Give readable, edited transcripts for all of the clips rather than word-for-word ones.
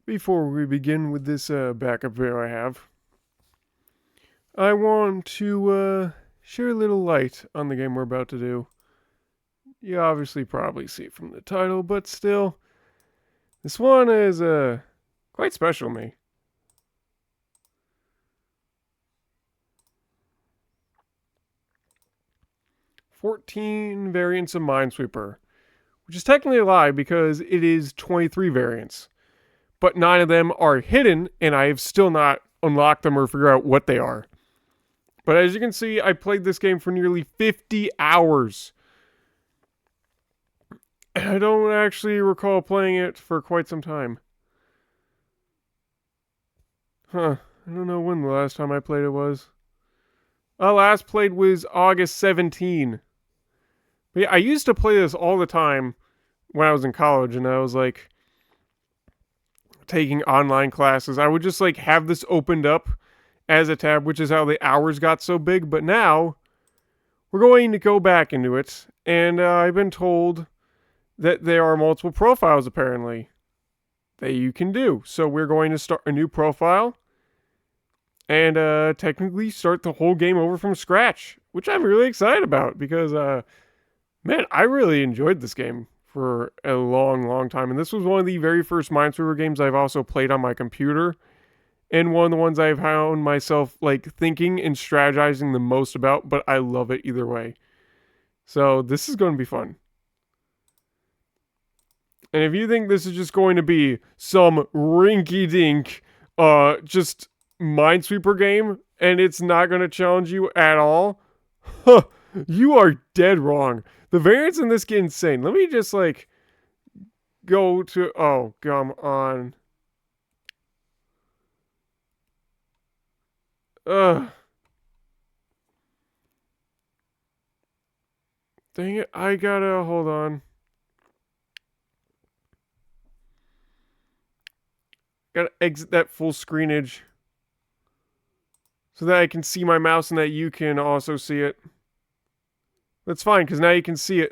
Before we begin with this backup video I have, I want to share a little light on the game we're about to do. You obviously probably see it from the title, but still, this one is quite special to me. "14 variants of Minesweeper," which is technically a lie because it is 23 variants. But 9 of them are hidden, and I have still not unlocked them or figured out what they are. But as you can see, I played this game for nearly 50 hours. I don't actually recall playing it for quite some time. I don't know when the last time I played it was. Last played was August 17. But yeah, I used to play this all the time when I was in college, and I was like taking online classes. I would just like have this opened up as a tab, which is how the hours got so big. But now we're going to go back into it, and I've been told that there are multiple profiles apparently that you can do. So we're going to start a new profile and technically start the whole game over from scratch, which I'm really excited about because man, I really enjoyed this game for a long time. And this was one of the very first Minesweeper games I've also played on my computer, and one of the ones I've found myself like thinking and strategizing the most about, but I love it either way. So this is going to be fun. And if you think this is just going to be some rinky-dink just Minesweeper game and it's not going to challenge you at all, you are dead wrong. The variants in this get insane. Let me just like go to, oh, come on. Ugh. Dang it, I gotta, hold on. Gotta exit that full screenage so that I can see my mouse and that you can also see it. That's fine, because now you can see it.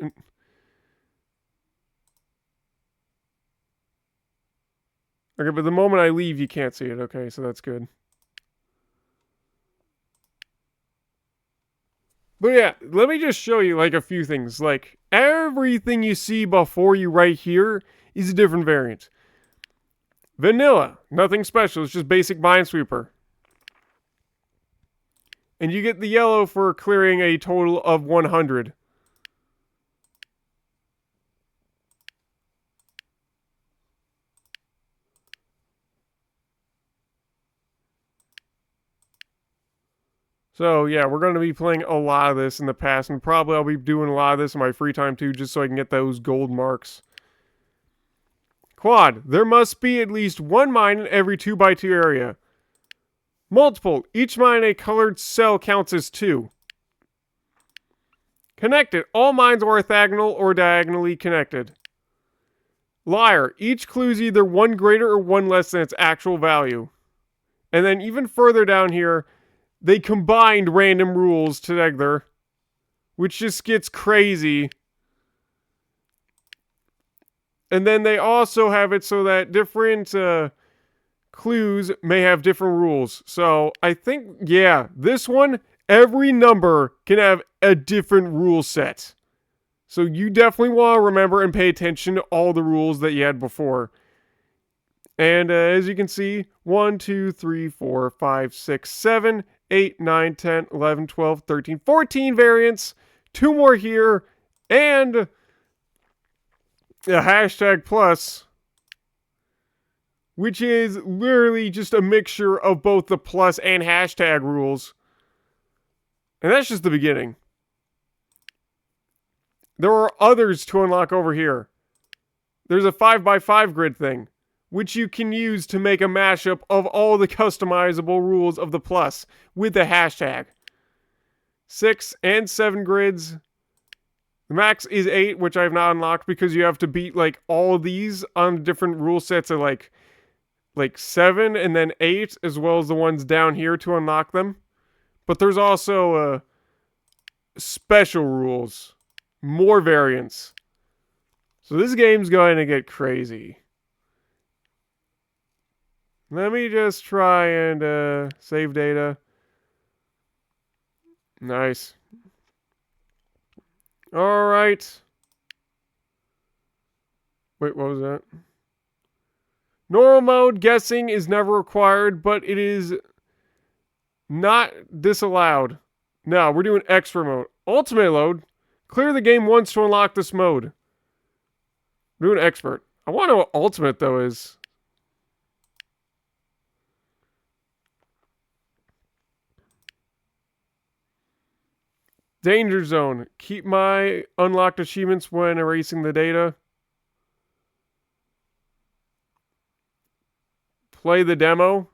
Okay, but the moment I leave, you can't see it. Okay, so that's good. But yeah, let me just show you like a few things. Like everything you see before you right here is a different variant. Vanilla, nothing special. It's just basic Minesweeper. And you get the yellow for clearing a total of 100. So yeah, we're going to be playing a lot of this in the past, and probably I'll be doing a lot of this in my free time too, just so I can get those gold marks. Quad, there must be at least one mine in every 2x2 area. Multiple, each mine a colored cell counts as 2. Connected, all mines are orthogonal or diagonally connected. Liar, each clue is either one greater or one less than its actual value. And then even further down here, they combined random rules together, which just gets crazy. And then they also have it so that different clues may have different rules. So I think, yeah, this one, every number can have a different rule set. So you definitely want to remember and pay attention to all the rules that you had before. And as you can see, 1, 2, 3, 4, 5, 6, 7, 8, 9, 10, 11, 12, 13, 14 variants. 2 more here. And a hashtag plus, which is literally just a mixture of both the plus and hashtag rules. And that's just the beginning. There are others to unlock over here. There's a 5x5 grid thing, which you can use to make a mashup of all the customizable rules of the plus with the hashtag. 6 and 7 grids. The max is 8, which I've not unlocked because you have to beat like all of these on different rule sets of like 7 and then 8, as well as the ones down here to unlock them. But there's also special rules, more variants. So this game's going to get crazy. Let me just try and save data. Nice. All right. Wait, what was that? Normal mode guessing is never required, but it is not disallowed. No, we're doing extra mode. Ultimate mode. Clear the game once to unlock this mode. We're doing expert. I wonder what ultimate though is. Danger zone. Keep my unlocked achievements when erasing the data. Play the demo.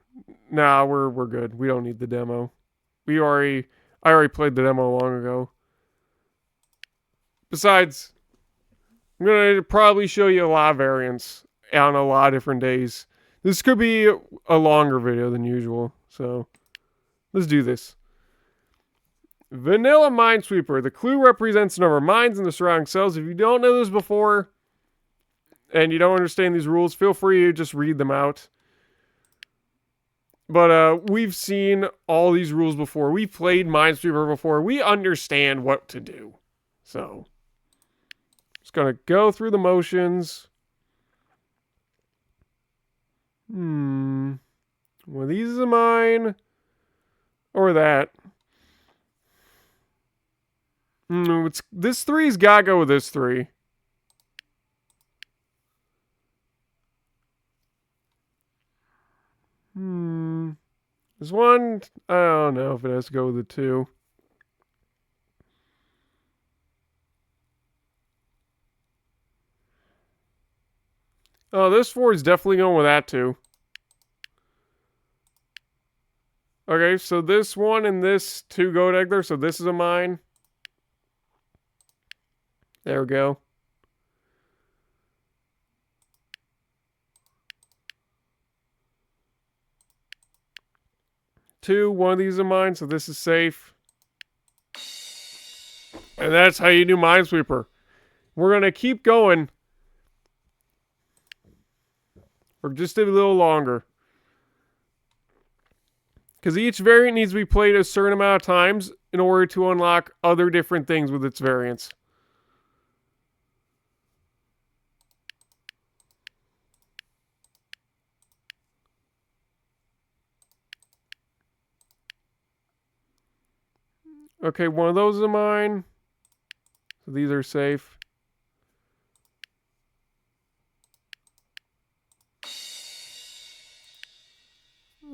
Nah, we're good. We don't need the demo. I already played the demo long ago. Besides, I'm gonna probably show you a lot of variants on a lot of different days. This could be a longer video than usual, so let's do this. Vanilla Minesweeper. The clue represents the number of mines in the surrounding cells. If you don't know this before and you don't understand these rules, feel free to just read them out. But we've seen all these rules before. We played Minesweeper before. We understand what to do. So, just gonna go through the motions. Well, these is a mine. Or that. This 3's gotta go with this 3. This one, I don't know if it has to go with the 2. Oh, this 4 is definitely going with that 2. Okay, so this one and this 2 go together, so this is a mine. There we go. One of these are mine, so this is safe. And that's how you do Minesweeper. We're going to keep going for just a little longer. Because each variant needs to be played a certain amount of times in order to unlock other different things with its variants. Okay, one of those is mine. So these are safe.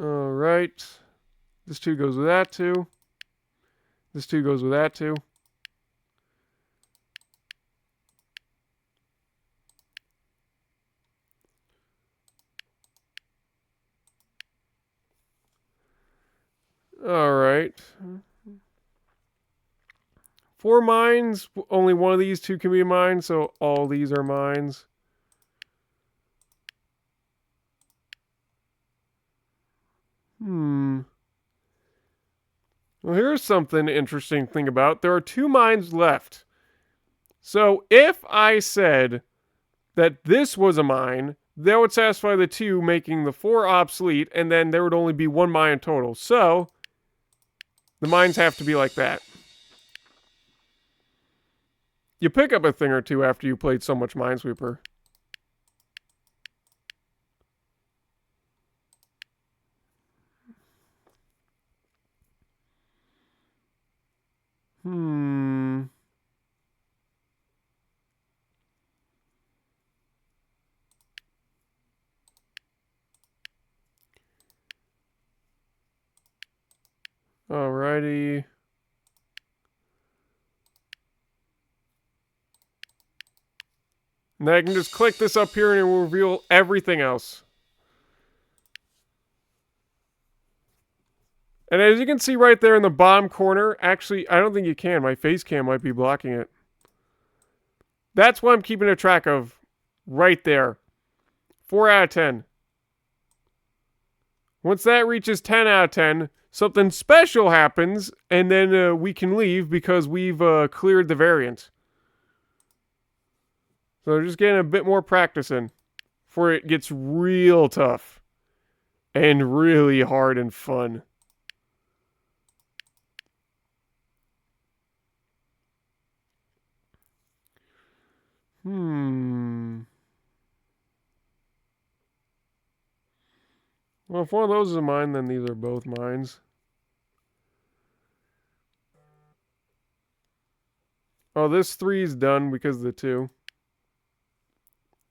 All right. This 2 goes with that 2. This 2 goes with that 2. All right. 4 mines. Only one of these 2 can be mine, so all these are mines. Well, here's something interesting to think about. There are 2 mines left. So if I said that this was a mine, that would satisfy the 2, making the 4 obsolete, and then there would only be 1 mine in total. So the mines have to be like that. You pick up a thing or two after you played so much Minesweeper. Alrighty. Now I can just click this up here and it will reveal everything else. And as you can see right there in the bottom corner, actually, I don't think you can. My face cam might be blocking it. That's what I'm keeping a track of right there. 4 out of 10. Once that reaches 10 out of 10, something special happens, and then we can leave because we've cleared the variant. So just getting a bit more practice in before it gets real tough and really hard and fun. Well, if one of those is mine, then these are both mines. Oh, this 3 is done because of the 2.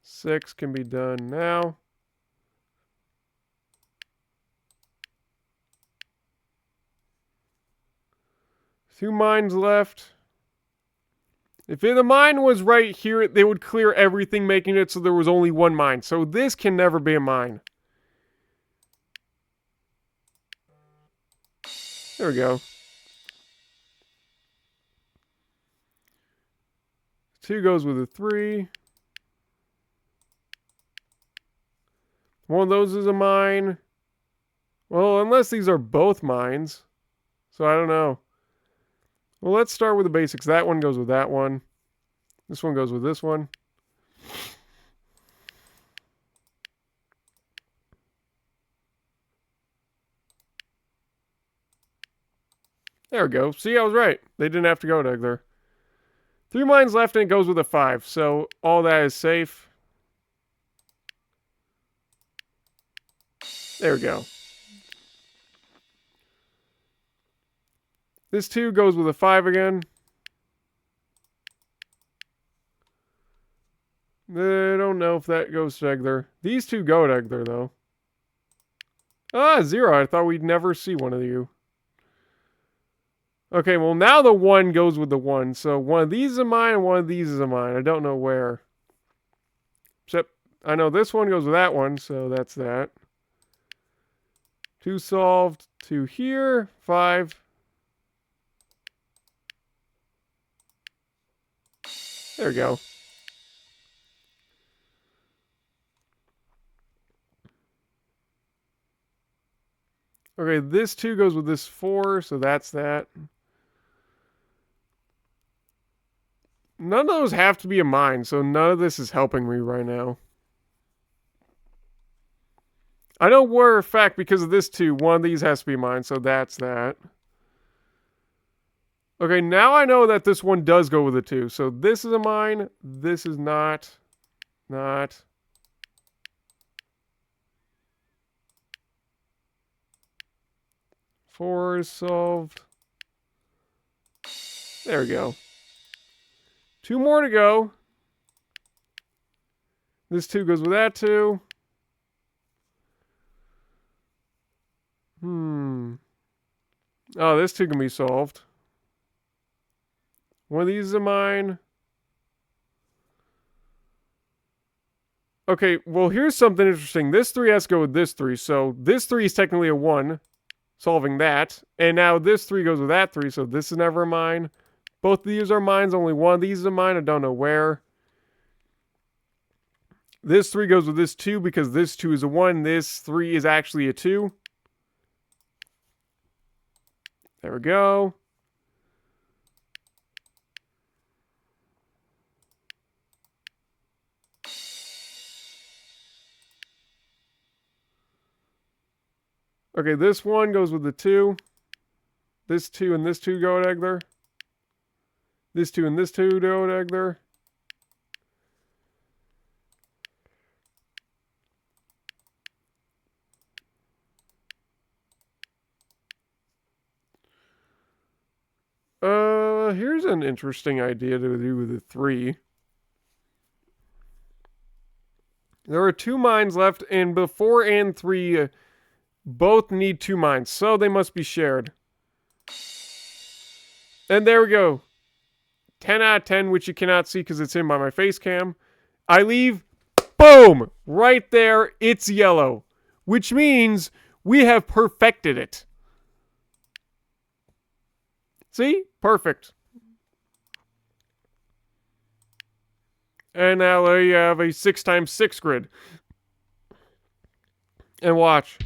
6 can be done now. Two mines left. If the mine was right here, they would clear everything, making it so there was only one mine. So this can never be a mine. There we go. 2 goes with a 3. One of those is a mine. Well, unless these are both mines. So I don't know. Well, let's start with the basics. That one goes with that one. This one goes with this one. There we go. See, I was right. They didn't have to go there. 3 mines left and it goes with a 5. So all that is safe. There we go. This 2 goes with a 5 again. I don't know if that goes to Egler. These 2 go to Egler, though. Ah, 0. I thought we'd never see one of you. Okay, well, now the 1 goes with the 1. So one of these is a mine and one of these is a mine. I don't know where. Except, I know this one goes with that one, so that's that. 2 solved. 2 here. 5. There we go. Okay, this 2 goes with this 4, so that's that. None of those have to be a mine, so none of this is helping me right now. I know for a fact because of this 2, one of these has to be mine, so that's that. Okay, now I know that this one does go with a 2. So this is a mine. This is not. 4 is solved. There we go. 2 more to go. This 2 goes with that 2. Oh, this 2 can be solved. One of these is a mine. Okay, well, here's something interesting. This 3 has to go with this 3. So this 3 is technically a 1. Solving that. And now this 3 goes with that 3. So this is never a mine. Both of these are mines. Only one of these is a mine. I don't know where. This 3 goes with this 2 because this 2 is a 1. This 3 is actually a 2. There we go. Okay, this 1 goes with the 2. This 2 and this 2 go to Egler. This 2 and this 2 go to Egler. Here's an interesting idea to do with the 3. There are 2 mines left, and before and 3 both need 2 mines, so they must be shared. And there we go. 10 out of 10, which you cannot see because it's in by my face cam. I leave, boom! Right there, it's yellow, which means we have perfected it. See? Perfect. And now you have a 6x6 grid. And watch.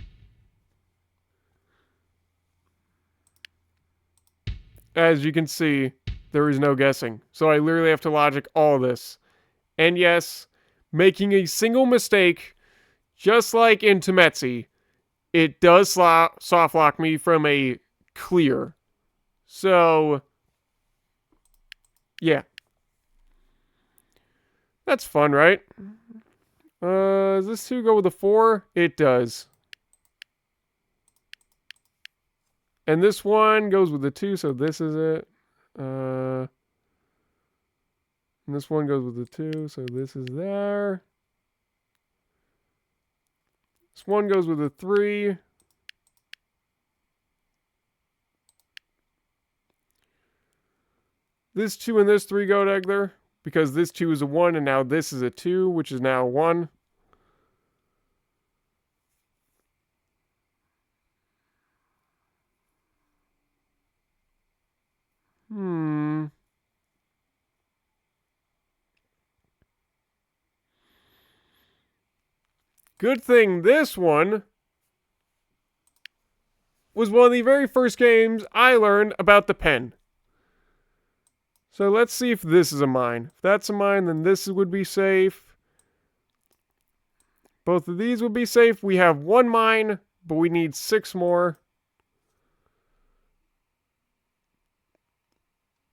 As you can see, there is no guessing. So I literally have to logic all of this. And yes, making a single mistake, just like in Temetse, it does soft lock me from a clear. So, yeah. That's fun, right? Does this 2 go with a 4? It does. And this one goes with the 2, so this is it. And this one goes with the 2, so this is there. This one goes with a 3. This 2 and this 3 go together because this 2 is a 1 and now this is a 2, which is now 1. Good thing this one was one of the very first games I learned about the pen. So let's see if this is a mine. If that's a mine, then this would be safe. Both of these would be safe. We have 1 mine, but we need 6 more.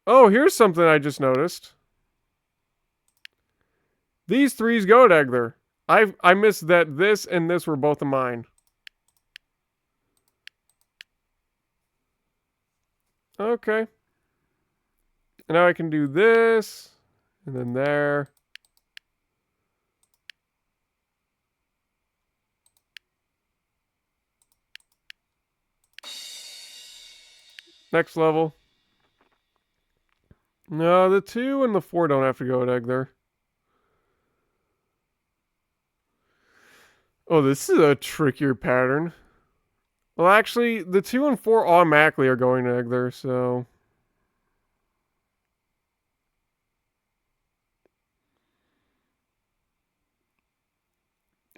Oh, here's something I just noticed. These 3s go together. I missed that this and this were both a mine. Okay. And now I can do this, and then there. Next level. No, the 2 and the 4 don't have to go together. Oh, this is a trickier pattern. Well, actually, the 2 and 4 automatically are going together, so...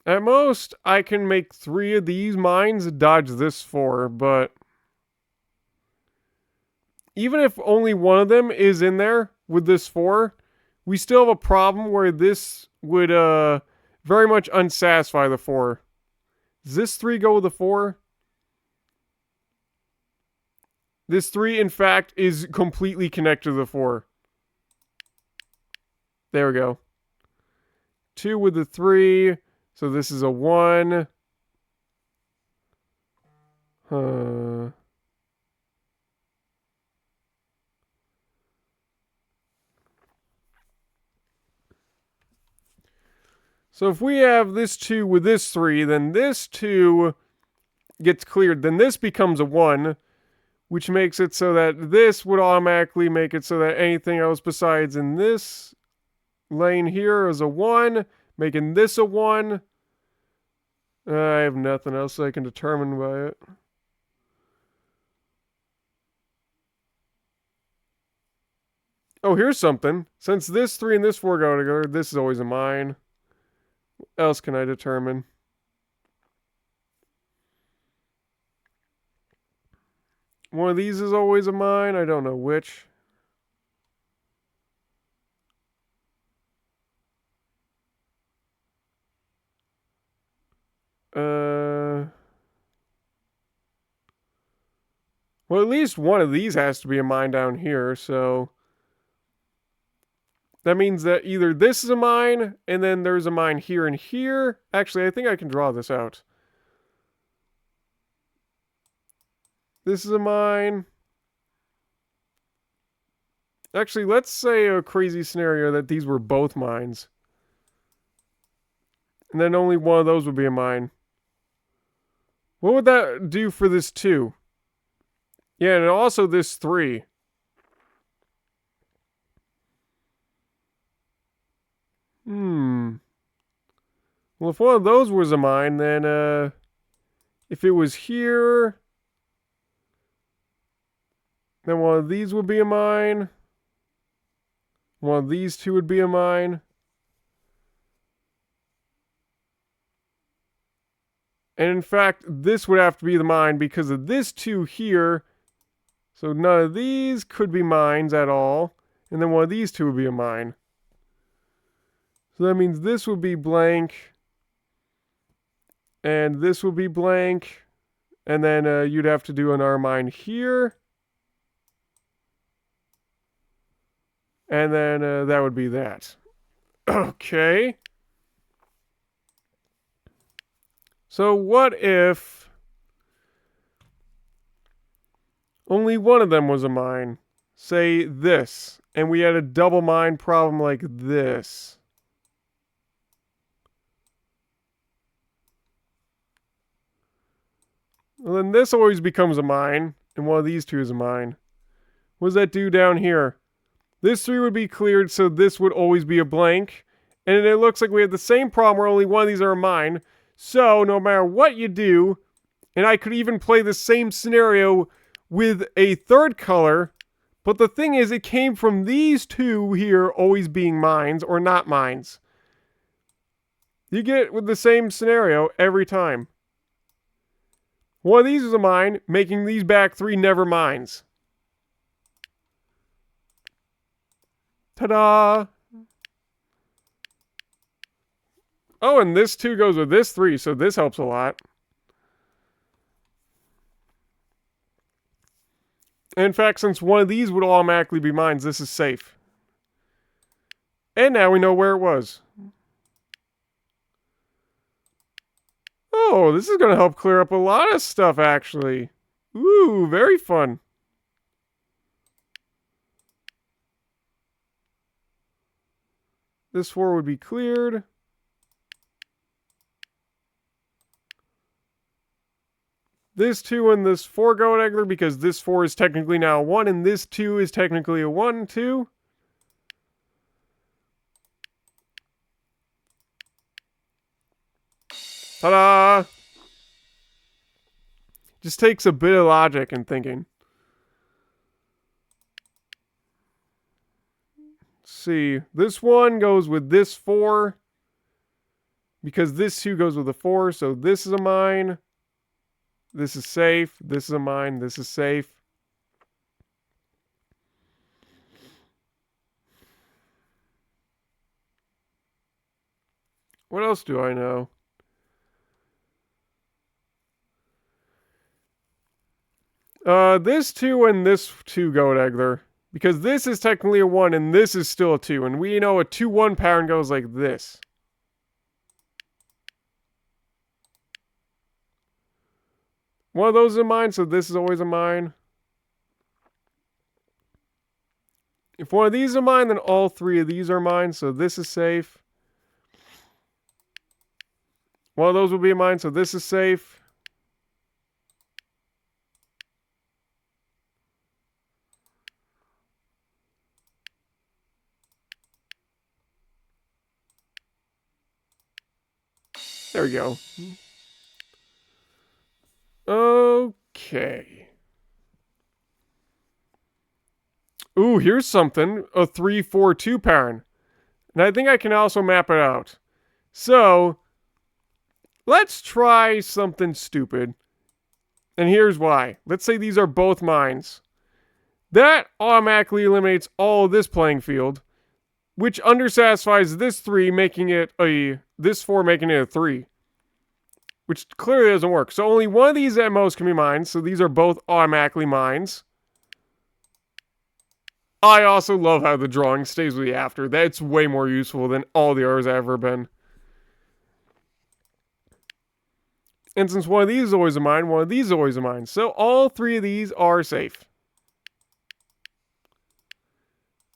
At most, I can make 3 of these mines dodge this 4, but... Even if only one of them is in there with this 4, we still have a problem where this would very much unsatisfy the 4. Does this 3 go with the 4? This 3, in fact, is completely connected to the 4. There we go. 2 with the 3. So this is a 1. So if we have this 2 with this 3, then this 2 gets cleared. Then this becomes a 1, which makes it so that this would automatically make it so that anything else besides in this lane here is a 1, making this a 1. I have nothing else I can determine by it. Oh, here's something. Since this 3 and this 4 go together, this is always a mine. What else can I determine? One of these is always a mine. I don't know which. Well, at least one of these has to be a mine down here, so... That means that either this is a mine, and then there's a mine here and here. Actually, I think I can draw this out. This is a mine. Actually, let's say a crazy scenario that these were both mines. And then only one of those would be a mine. What would that do for this 2? Yeah, and also this 3. Well, if one of those was a mine, then, if it was here, then one of these would be a mine. One of these 2 would be a mine. And in fact, this would have to be the mine because of this 2 here. So none of these could be mines at all. And then one of these 2 would be a mine. So that means this would be blank. And this would be blank. And then you'd have to do another mine here. And then that would be that. Okay. So what if only one of them was a mine? Say this. And we had a double mine problem like this. Well, then this always becomes a mine. And one of these two is a mine. What does that do down here? This 3 would be cleared, so this would always be a blank. And it looks like we have the same problem where only one of these are a mine. So no matter what you do, and I could even play the same scenario with a third color, but the thing is it came from these two here always being mines or not mines. You get with the same scenario every time. One of these is a mine, making these back 3 never mines. Ta-da! Oh, and this 2 goes with this 3, so this helps a lot. In fact, since one of these would automatically be mines, this is safe. And now we know where it was. Oh, this is going to help clear up a lot of stuff, actually. Ooh, very fun. This 4 would be cleared. This 2 and this 4 go together because this 4 is technically now a 1 and this 2 is technically a 1, too. Ta-da! Just takes a bit of logic and thinking. Let's see. This 1 goes with this 4. Because this 2 goes with a 4, so this is a mine. This is safe. This is a mine. This is safe. What else do I know? This 2 and this 2 go together. Because this is technically a 1 and this is still a 2. And we know a 2-1 pattern goes like this. One of those is a mine, so this is always a mine. If one of these is a mine, then all 3 of these are mine, so this is safe. One of those will be a mine, so this is safe. There we go. Okay. Ooh, here's something. A 3-4-2 pattern. And I think I can also map it out. So, let's try something stupid. And here's why. Let's say these are both mines. That automatically eliminates all of this playing field, which undersatisfies this 3, making it a... this 4 making it a 3. Which clearly doesn't work. So only one of these at most can be mines. So these are both automatically mines. I also love how the drawing stays with you after. That's way more useful than all the others I've ever been. And since one of these is always a mine, one of these is always a mine. So all 3 of these are safe.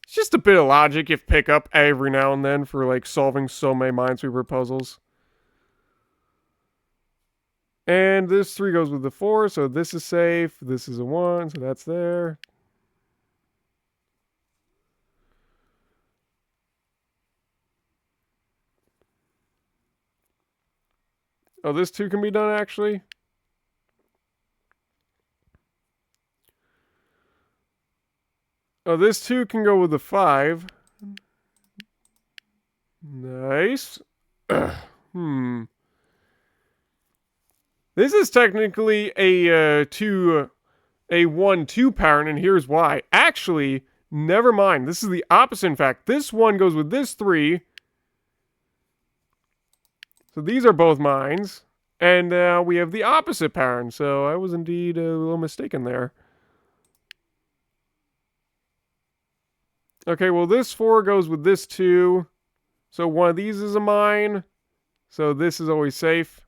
It's just a bit of logic if pick up every now and then for like solving so many Minesweeper puzzles. And this 3 goes with the 4, so this is safe. This is a 1, so that's there. Oh, this 2 can be done, actually? Oh, this 2 can go with the 5. Nice. This is technically a 1-2 pattern, and here's why. Actually, never mind. This is the opposite, in fact. This 1 goes with this 3. So these are both mines. And now we have the opposite pattern. So I was indeed a little mistaken there. Okay, well, this 4 goes with this 2. So one of these is a mine. So this is always safe.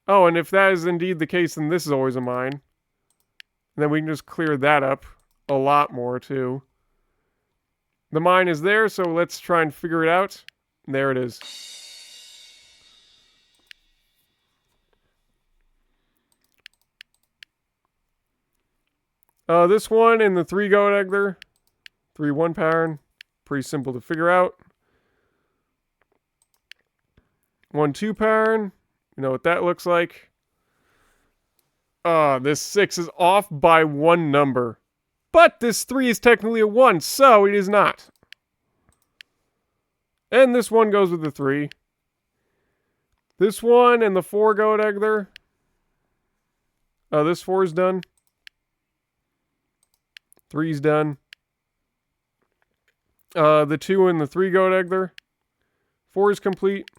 Oh, and if that is indeed the case, then this is always a mine. And then we can just clear that up a lot more, too. The mine is there, so let's try and figure it out. There it is. This one and the 3 goat egg there. 3-1 pattern. Pretty simple to figure out. 1-2 pattern. You know what that looks like. This 6 is off by 1 number. But this 3 is technically a 1, so it is not. And this 1 goes with the 3. This one and the 4 goat egg there. This 4 is done. 3's done. The 2 and the 3 goat egg there. 4 is complete.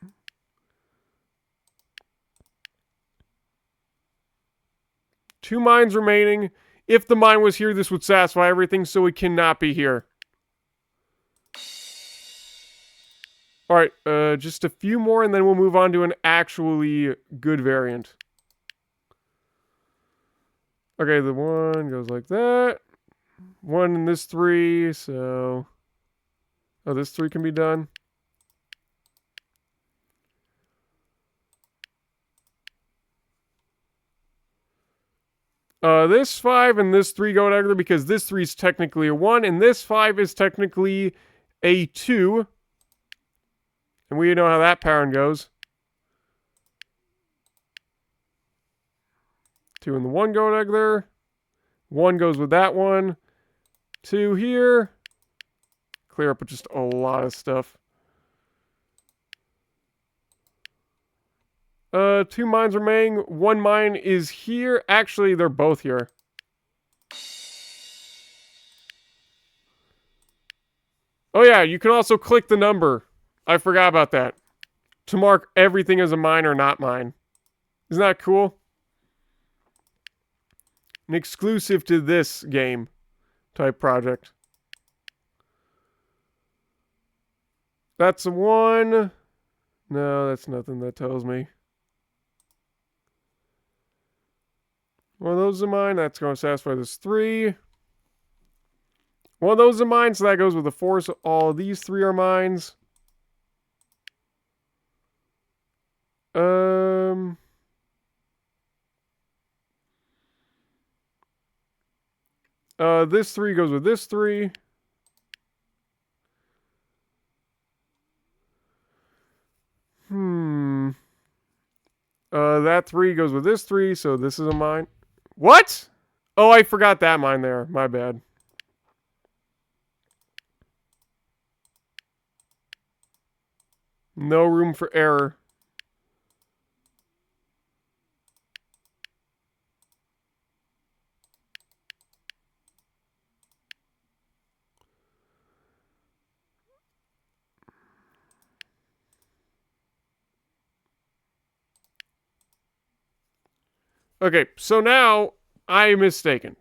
Two mines remaining. If the mine was here, this would satisfy everything, so it cannot be here. Alright, just a few more, and then we'll move on to an actually good variant. Okay, the 1 goes like that. 1 and this 3, so... Oh, this 3 can be done. This 5 and this 3 go together because this 3 is technically a 1, and this 5 is technically a 2. And we know how that pattern goes. 2 and the 1 go together. 1 goes with that one. 2 here. Clear up with just a lot of stuff. 2 mines remaining. 1 mine is here. Actually, they're both here. Oh yeah, you can also click the number. I forgot about that. To mark everything as a mine or not mine. Isn't that cool? An exclusive to this game type project. That's a 1. No, that's nothing that tells me. One of those are mine. That's going to satisfy this 3. One of those are mine, so that goes with the 4. So all these 3 are mines. This 3 goes with this 3. That 3 goes with this 3, so this is a mine. What? Oh, I forgot that mine there. My bad. No room for error. Okay, so now I am mistaken.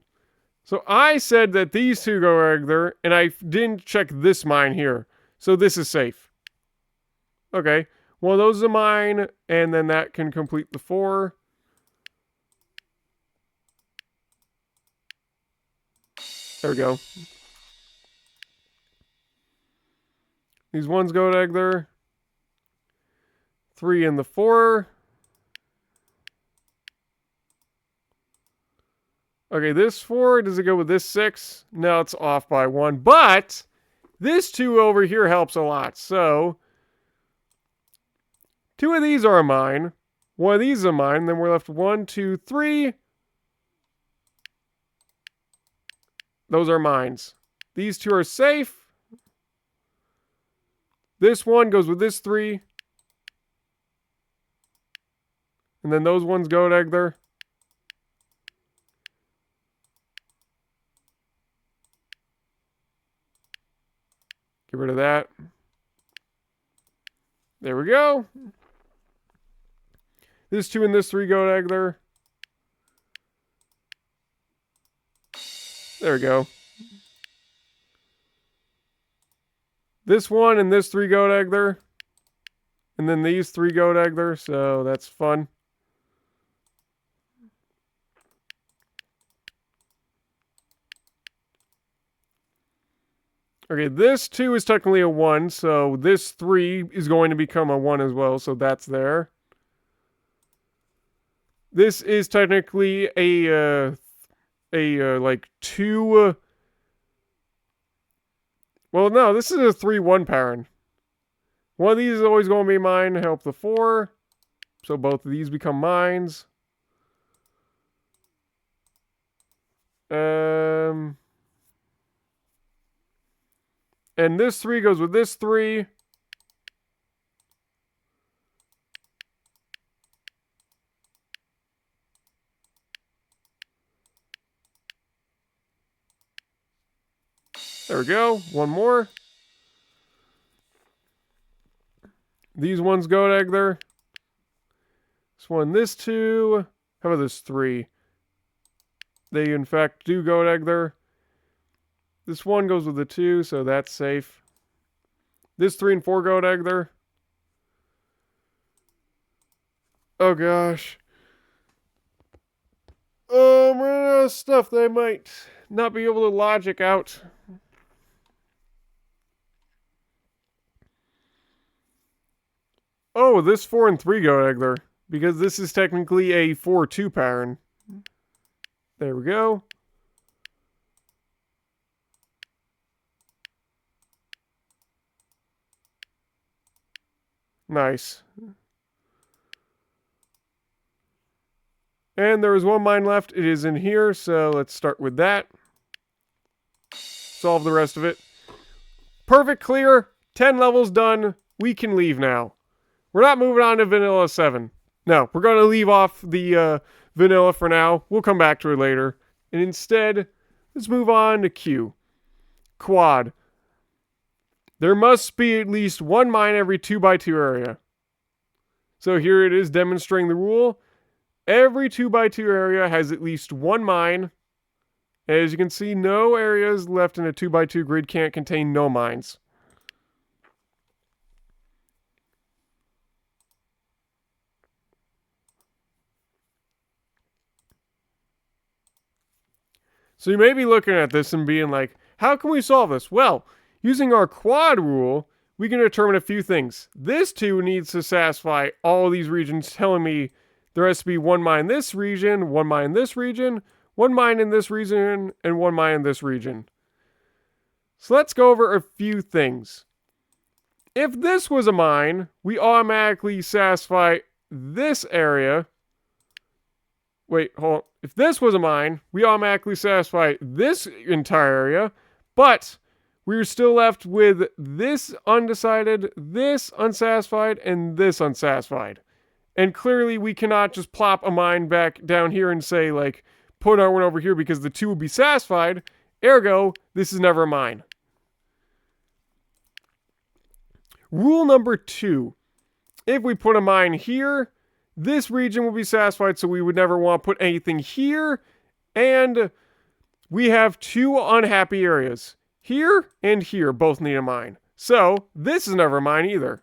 So I said that these 2 go right there, and I didn't check this mine here. So this is safe. Okay, one of those is a mine, and then that can complete the 4. There we go. These ones go to there. 3 and the 4. Okay, this 4, does it go with this 6? No, it's off by 1. But this 2 over here helps a lot. So 2 of these are a mine. 1 of these is a mine. Then we're left 1, 2, 3. Those are mines. These 2 are safe. This 1 goes with this 3. And then those ones go to there. Get rid of that. There we go. This 2 and this 3 go together. There we go. This 1 and this 3 go together. And then these 3 go together, so that's fun. Okay, this 2 is technically a 1, so this 3 is going to become a 1 as well, so that's there. This is technically a like 2... well, no, this is a 3-1 pattern. One of these is always going to be mine, help the 4. So both of these become mines. And this 3 goes with this 3. There we go. One more. These ones go together. This 1, this 2. How about this 3? They, in fact, do go together. This 1 goes with the 2, so that's safe. This 3 and 4 go together. Oh, gosh. I'm running out of stuff that I might not be able to logic out. Oh, this 4 and 3 go together. Because this is technically a 4-2 pattern. There we go. Nice. And there is one mine left. It is in here, so let's start with that. Solve the rest of it. Perfect clear. 10 levels done. We can leave now. We're not moving on to Vanilla 7. No, we're going to leave off the Vanilla for now. We'll come back to it later. And instead, let's move on to Q. Quad. There must be at least one mine every 2x2 area. So here it is demonstrating the rule. Every 2x2 area has at least one mine. As you can see, no areas left in a 2x2 grid can't contain no mines. So you may be looking at this and being like, how can we solve this? Well, using our quad rule, we can determine a few things. This 2 needs to satisfy all of these regions, telling me there has to be one mine in this region, one mine in this region, one mine in this region, and one mine in this region. So let's go over a few things. If this was a mine, we automatically satisfy this area. Wait, hold on. If this was a mine, we automatically satisfy this entire area, but we're still left with this undecided, this unsatisfied, and this unsatisfied. And clearly we cannot just plop a mine back down here and say, like, put our one over here because the 2 will be satisfied. Ergo, this is never a mine. Rule number 2. If we put a mine here, this region will be satisfied, so we would never want to put anything here. And we have 2 unhappy areas. Here and here both need a mine. So this is never a mine either.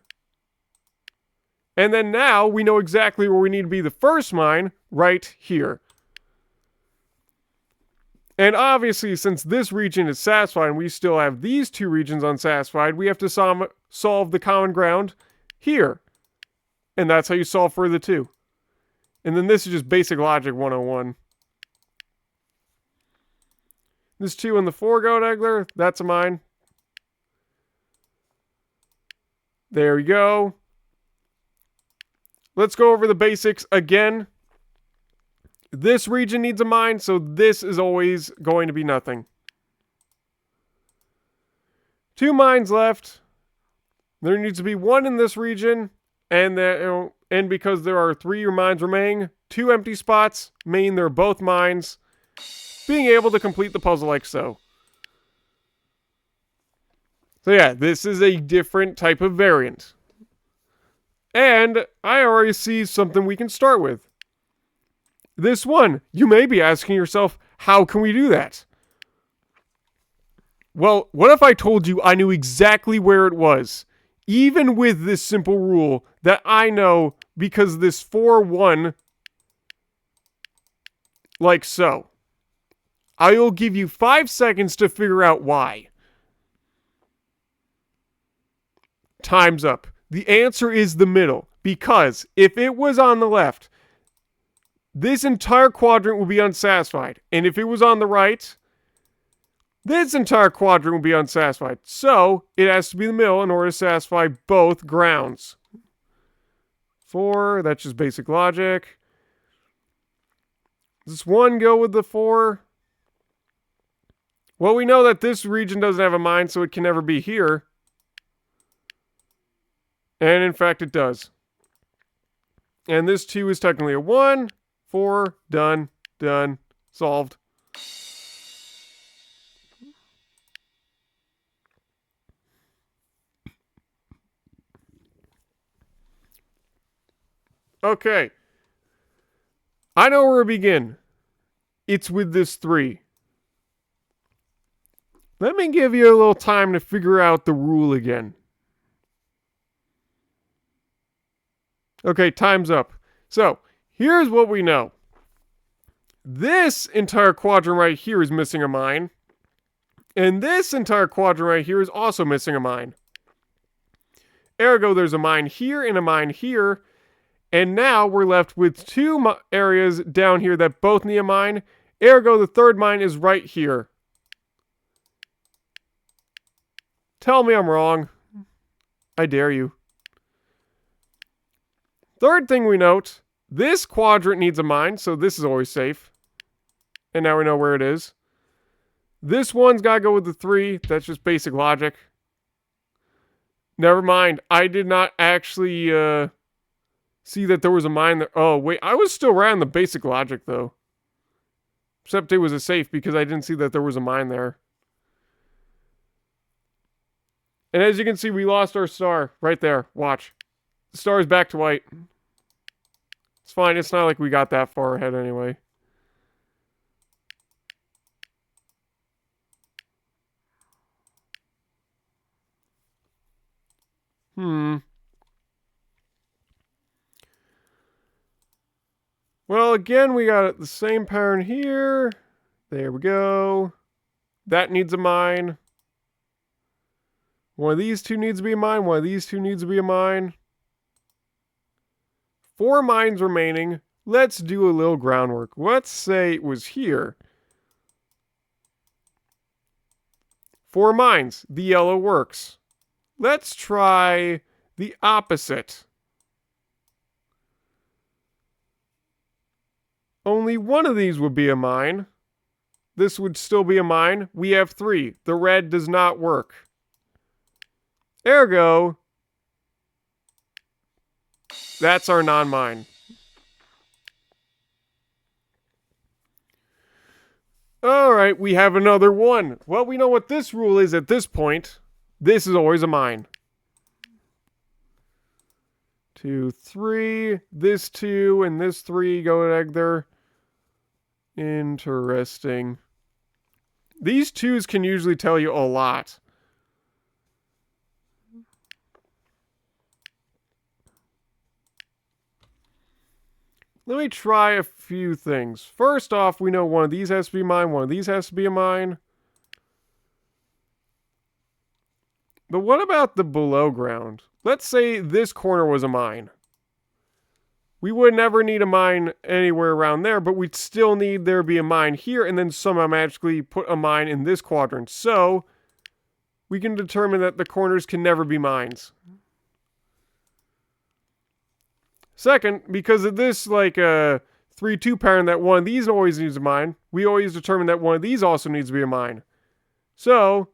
And then now we know exactly where we need to be the first mine, right here. And obviously, since this region is satisfied and we still have these 2 regions unsatisfied, we have to solve the common ground here. And that's how you solve for the 2. And then this is just basic logic 101. This 2 and the 4 go together. That's a mine. There we go. Let's go over the basics again. This region needs a mine, so this is always going to be nothing. 2 mines left. There needs to be 1 in this region, and because there are 3 mines remaining, 2 empty spots mean they're both mines. Being able to complete the puzzle like so. So yeah, this is a different type of variant. And I already see something we can start with. This one, you may be asking yourself, how can we do that? Well, what if I told you I knew exactly where it was? Even with this simple rule that I know because this 4-1, like so. I will give you 5 seconds to figure out why. Time's up. The answer is the middle, because if it was on the left, this entire quadrant would be unsatisfied. And if it was on the right, this entire quadrant would be unsatisfied. So it has to be the middle in order to satisfy both grounds. 4, that's just basic logic. Does 1 go with the 4? Well, we know that this region doesn't have a mine, so it can never be here. And in fact, it does. And this 2 is technically a 1. 4, done, solved. Okay. I know where to begin. It's with this 3. Let me give you a little time to figure out the rule again. Okay, time's up. So, here's what we know. This entire quadrant right here is missing a mine. And this entire quadrant right here is also missing a mine. Ergo, there's a mine here and a mine here. And now we're left with 2 areas down here that both need a mine. Ergo, the third mine is right here. Tell me I'm wrong. I dare you. Third thing we note, this quadrant needs a mine, so this is always safe. And now we know where it is. This one's got to go with the 3. That's just basic logic. Never mind. I did not actually see that there was a mine there. Oh, wait. I was still right on the basic logic, though. Except it was a safe because I didn't see that there was a mine there. And as you can see, we lost our star right there. Watch. The star is back to white. It's fine. It's not like we got that far ahead anyway. Well, again, we got the same pattern here. There we go. That needs a mine. One of these 2 needs to be a mine. One of these 2 needs to be a mine. 4 mines remaining. Let's do a little groundwork. Let's say it was here. 4 mines. The yellow works. Let's try the opposite. Only one of these would be a mine. This would still be a mine. We have 3. The red does not work. Ergo, that's our non-mine. Alright, we have another one. Well, we know what this rule is at this point. This is always a mine. 2, 3. This 2 and this 3 go there. Interesting. These 2s can usually tell you a lot. Let me try a few things. First off, we know one of these has to be mine, one of these has to be a mine. But what about the below ground? Let's say this corner was a mine. We would never need a mine anywhere around there, but we'd still need there be a mine here and then somehow magically put a mine in this quadrant. So, we can determine that the corners can never be mines. Second, because of this, like, 3-2 pattern that one of these always needs a mine, we always determine that one of these also needs to be a mine. So,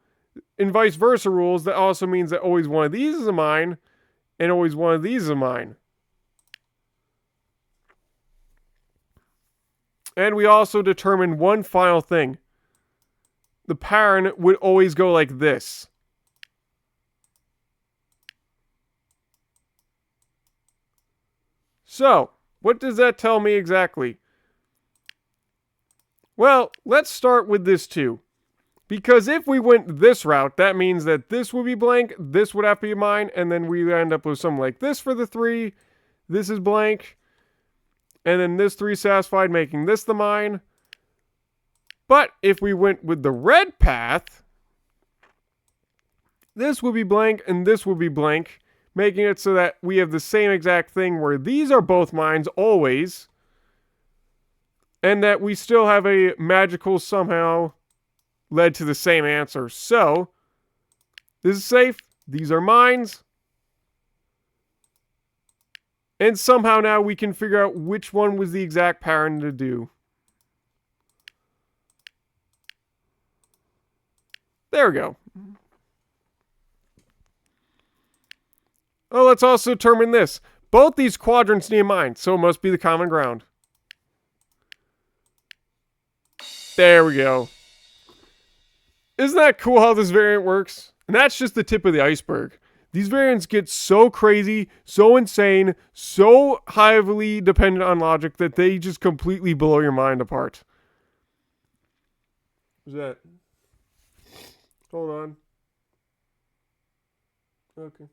in vice versa rules, that also means that always one of these is a mine, and always one of these is a mine. And we also determine one final thing. The pattern would always go like this. So, what does that tell me exactly? Well, let's start with this 2. Because if we went this route, that means that this would be blank, this would have to be mine, and then we end up with something like this for the 3. This is blank. And then this 3 satisfied, making this the mine. But if we went with the red path, this would be blank and this would be blank, making it so that we have the same exact thing where these are both mines always, and that we still have a magical somehow led to the same answer. So, this is safe. These are mines. And somehow now we can figure out which one was the exact pattern to do. There we go. Oh, let's also determine this. Both these quadrants need a mine, so it must be the common ground. There we go. Isn't that cool how this variant works? And that's just the tip of the iceberg. These variants get so crazy, so insane, so heavily dependent on logic that they just completely blow your mind apart. What's that? Hold on. Okay.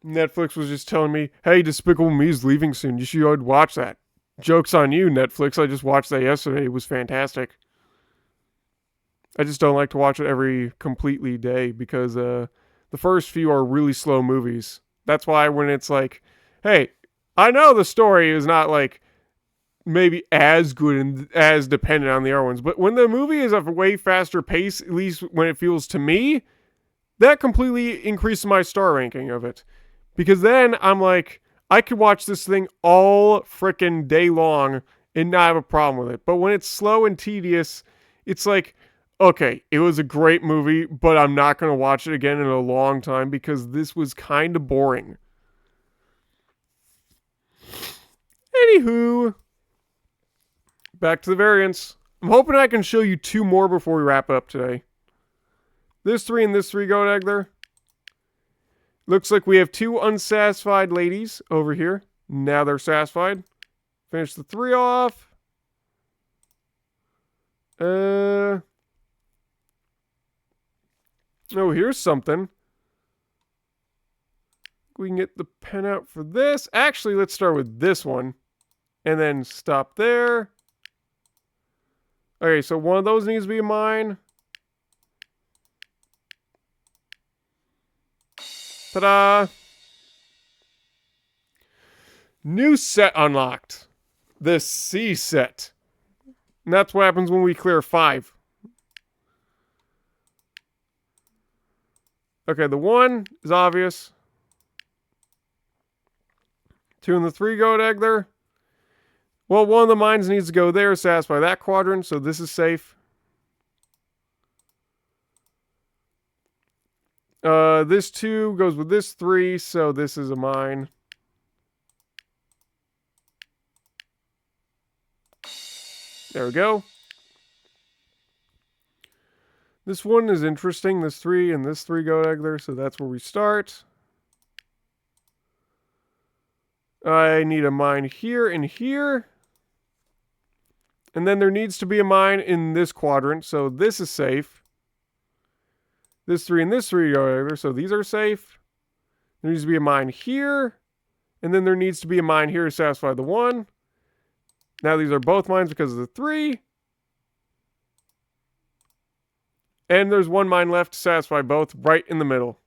Netflix was just telling me, hey, Despicable Me is leaving soon. You should watch that. Joke's on you, Netflix. I just watched that yesterday. It was fantastic. I just don't like to watch it every completely day because the first few are really slow movies. That's why when it's like, hey, I know the story is not like maybe as good and as dependent on the other ones, but when the movie is at a way faster pace, at least when it feels to me, that completely increases my star ranking of it. Because then I'm like, I could watch this thing all frickin' day long and not have a problem with it. But when it's slow and tedious, it's like, okay, it was a great movie, but I'm not going to watch it again in a long time because this was kind of boring. Anywho, back to the variants. I'm hoping I can show you 2 more before we wrap up today. This 3 and this 3 go together. Looks like we have 2 unsatisfied ladies over here. Now they're satisfied. Finish the 3 off. Oh, here's something. We can get the pen out for this. Actually, let's start with this one. And then stop there. Okay, so one of those needs to be a mine. Ta-da! New set unlocked. The C set. And that's what happens when we clear 5. Okay, the 1 is obvious. 2 and the 3 go together. Well, one of the mines needs to go there, satisfy that quadrant, so this is safe. This 2 goes with this 3, so this is a mine. There we go. This one is interesting. This 3 and this 3 go together, so that's where we start. I need a mine here and here. And then there needs to be a mine in this quadrant, so this is safe. This 3 and this 3 go together, so these are safe. There needs to be a mine here. And then there needs to be a mine here to satisfy the 1. Now these are both mines because of the 3. And there's 1 mine left to satisfy both right in the middle.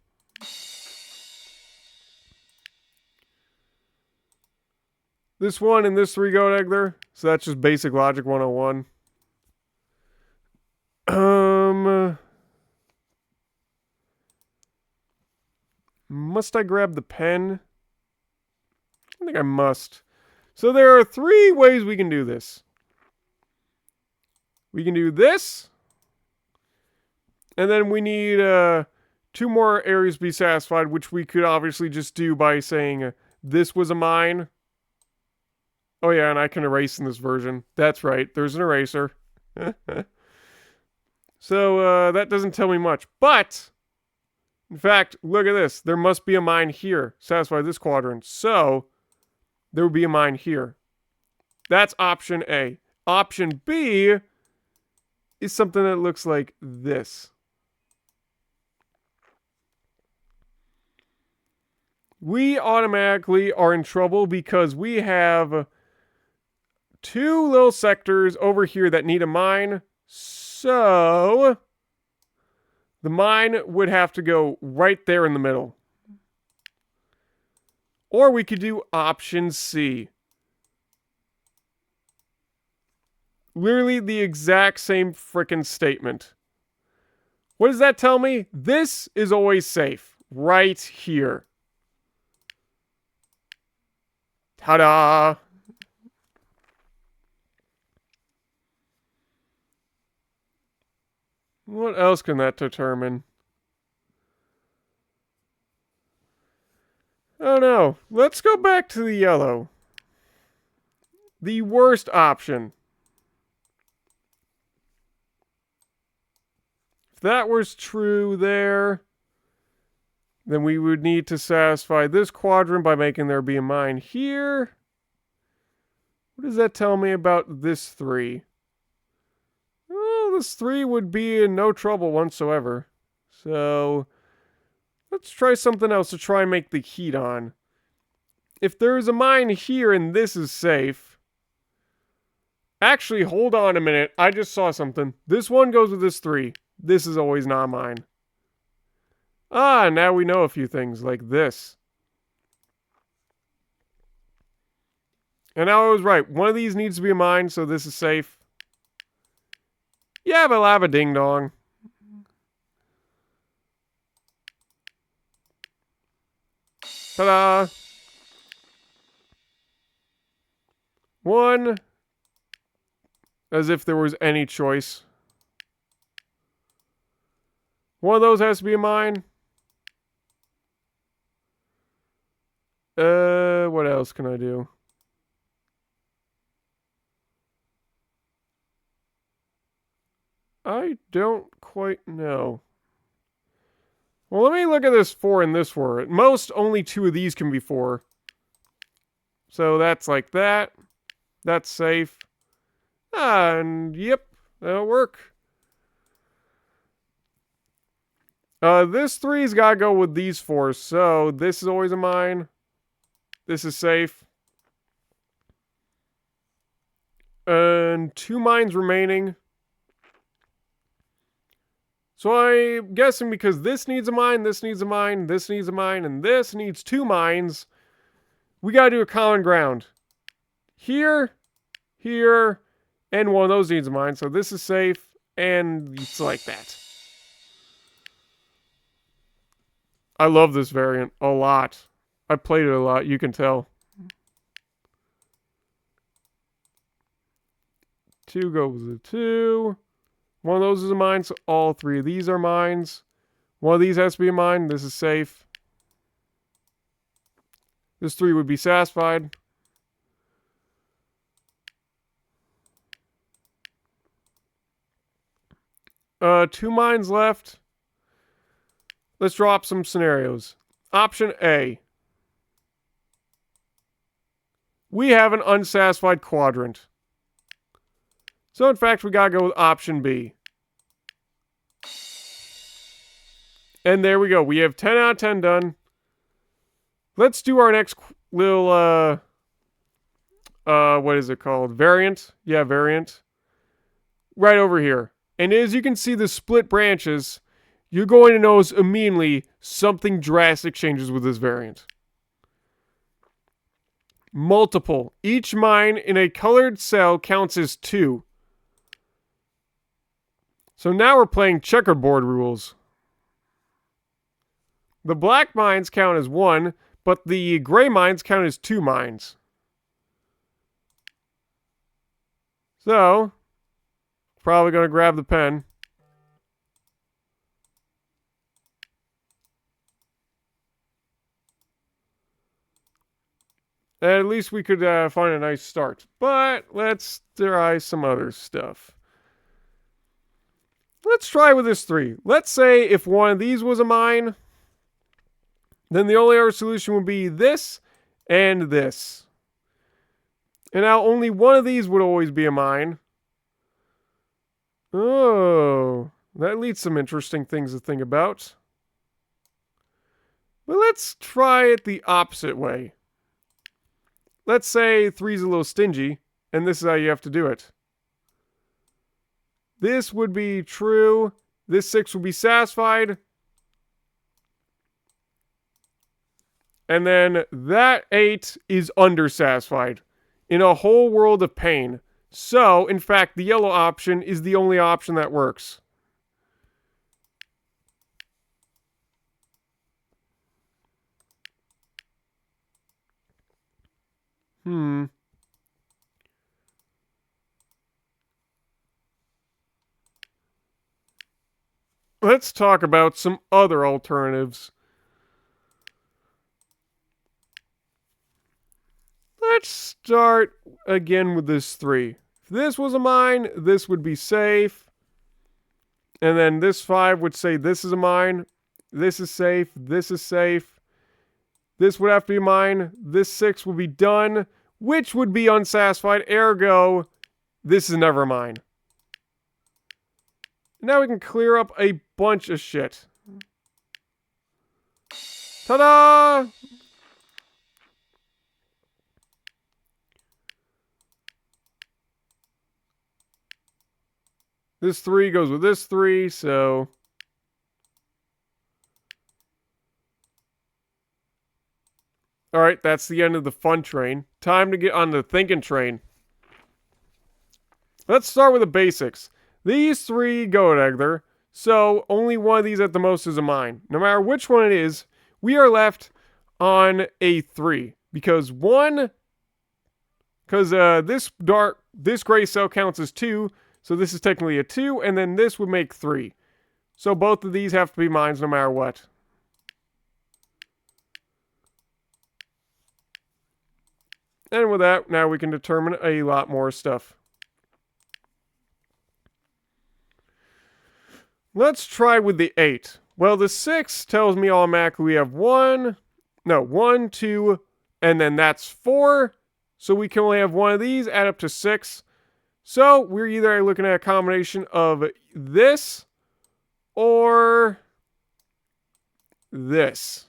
This 1 and this 3 go together. So that's just basic logic 101. Must I grab the pen? I think I must. So there are 3 ways we can do this. We can do this. And then we need 2 more areas to be satisfied, which we could obviously just do by saying this was a mine. Oh yeah, and I can erase in this version. That's right, there's an eraser. So that doesn't tell me much. But In fact, look at this. There must be a mine here. Satisfy this quadrant. So, there would be a mine here. That's option A. Option B is something that looks like this. We automatically are in trouble because we have two little sectors over here that need a mine. So, the mine would have to go right there in the middle. Or we could do option C. Literally the exact same frickin' statement. What does that tell me? This is always safe. Right here. Ta-da! What else can that determine? Oh no. Let's go back to the yellow. The worst option. If that was true there, then we would need to satisfy this quadrant by making there be a mine here. What does that tell me about this 3? Well, this 3 would be in no trouble whatsoever. So, let's try something else to try and make the heat on. If there's a mine here and this is safe... Actually, hold on a minute. I just saw something. This one goes with this 3. This is always not mine. Ah, now we know a few things, like this. And now I was right. One of these needs to be a mine, so this is safe. Yeah, but lava ding dong. Ta-da! 1. As if there was any choice. One of those has to be a mine. What else can I do? I don't quite know. Well, let me look at this 4 and this 4. At most, only 2 of these can be 4. So that's like that. That's safe. And yep, that'll work. This 3's gotta go with these 4. So this is always a mine. This is safe. And 2 mines remaining. So I'm guessing because this needs a mine, this needs a mine, this needs a mine, and this needs 2 mines, we gotta do a common ground. Here, here, and one of those needs a mine, so this is safe, and it's like that. I love this variant a lot. I played it a lot, you can tell. 2 goes with 2. One of those is a mine, so all 3 of these are mines. One of these has to be a mine. This is safe. This 3 would be satisfied. Two mines left. Let's drop some scenarios. Option A. We have an unsatisfied quadrant. So, in fact, we gotta go with option B. And there we go. We have 10 out of 10 done. Let's do our next little, what is it called? Variant? Yeah, variant. Right over here. And as you can see the split branches, you're going to notice immediately something drastic changes with this variant. Multiple. Each mine in a colored cell counts as 2. So now we're playing checkerboard rules. The black mines count as 1, but the gray mines count as 2 mines. So, probably going to grab the pen. At least we could find a nice start. But let's try some other stuff. Let's try with this 3. Let's say if one of these was a mine, Then the only other solution would be this and this. And now only one of these would always be a mine. Oh, that leads some interesting things to think about. But let's try it the opposite way. Let's say 3's a little stingy, and this is how you have to do it. This would be true. This 6 would be satisfied. And then that 8 is undersatisfied in a whole world of pain. So, in fact, the yellow option is the only option that works. Let's talk about some other alternatives. Let's start again with this 3. If this was a mine, this would be safe. And then this 5 would say this is a mine. This is safe. This is safe. This would have to be mine. This 6 would be done, which would be unsatisfied. Ergo, this is never mine. Now we can clear up a bunch of shit. Ta-da! This 3 goes with this 3, so... Alright, that's the end of the fun train. Time to get on the thinking train. Let's start with the basics. These 3 go together, so only one of these at the most is a mine. No matter which one it is, we are left on a 3. Because this gray cell counts as 2, so this is technically a 2, and then this would make 3. So both of these have to be mines no matter what. And with that, now we can determine a lot more stuff. Let's try with the 8. Well, the 6 tells me automatically we have 1, 2, and then that's 4. So we can only have one of these, add up to 6. So we're either looking at a combination of this or this.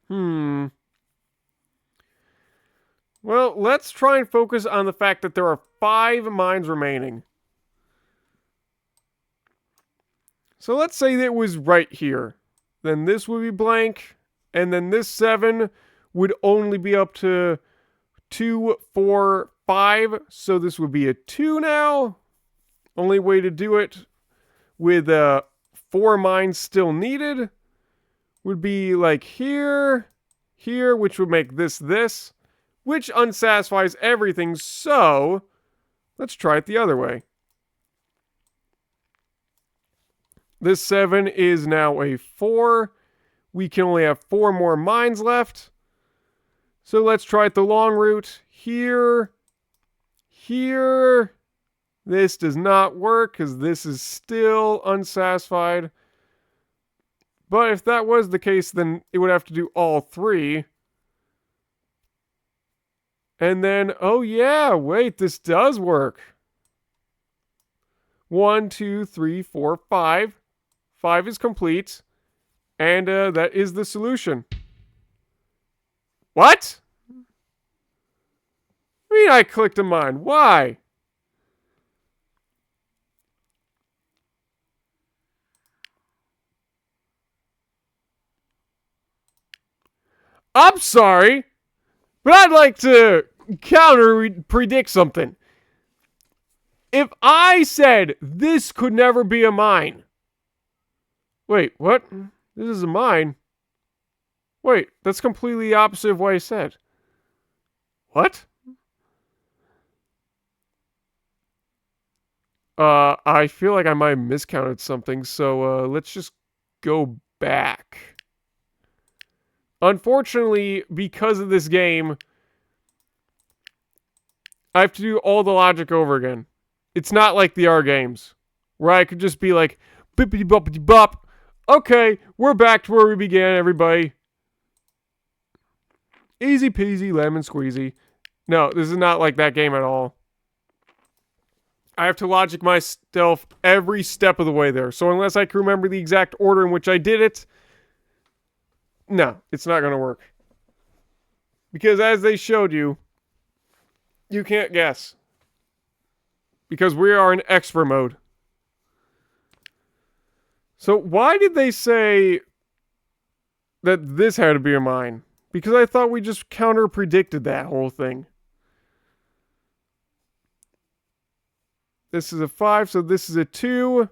Well, let's try and focus on the fact that there are 5 mines remaining. So let's say that it was right here. Then this would be blank, and then this 7 would only be up to 2, 4, 5. So this would be a 2 now. Only way to do it with 4 mines still needed would be like here, here, which would make this, which unsatisfies everything. So let's try it the other way. This 7 is now a 4. We can only have 4 more mines left. So let's try it the long route. Here. Here. This does not work because this is still unsatisfied. But if that was the case, then it would have to do all 3. And then, oh yeah, wait, this does work. 1, 2, 3, 4, 5. 5 is complete. And that is the solution. What? I mean, I clicked a mine. Why? I'm sorry, but I'd like to predict something. If I said this could never be a mine. Wait, what? This is a mine? Wait, that's completely the opposite of what I said. What? I feel like I might have miscounted something, so let's just go back. Unfortunately, because of this game, I have to do all the logic over again. It's not like the R games, where I could just be like, bippity boppity bop. Okay, we're back to where we began, everybody. Easy peasy, lemon squeezy. No, this is not like that game at all. I have to logic myself every step of the way there. So unless I can remember the exact order in which I did it, no, it's not going to work. Because as they showed you, you can't guess. Because we are in expert mode. So why did they say that this had to be a mine? Because I thought we just counter-predicted that whole thing. This is a 5, so this is a 2.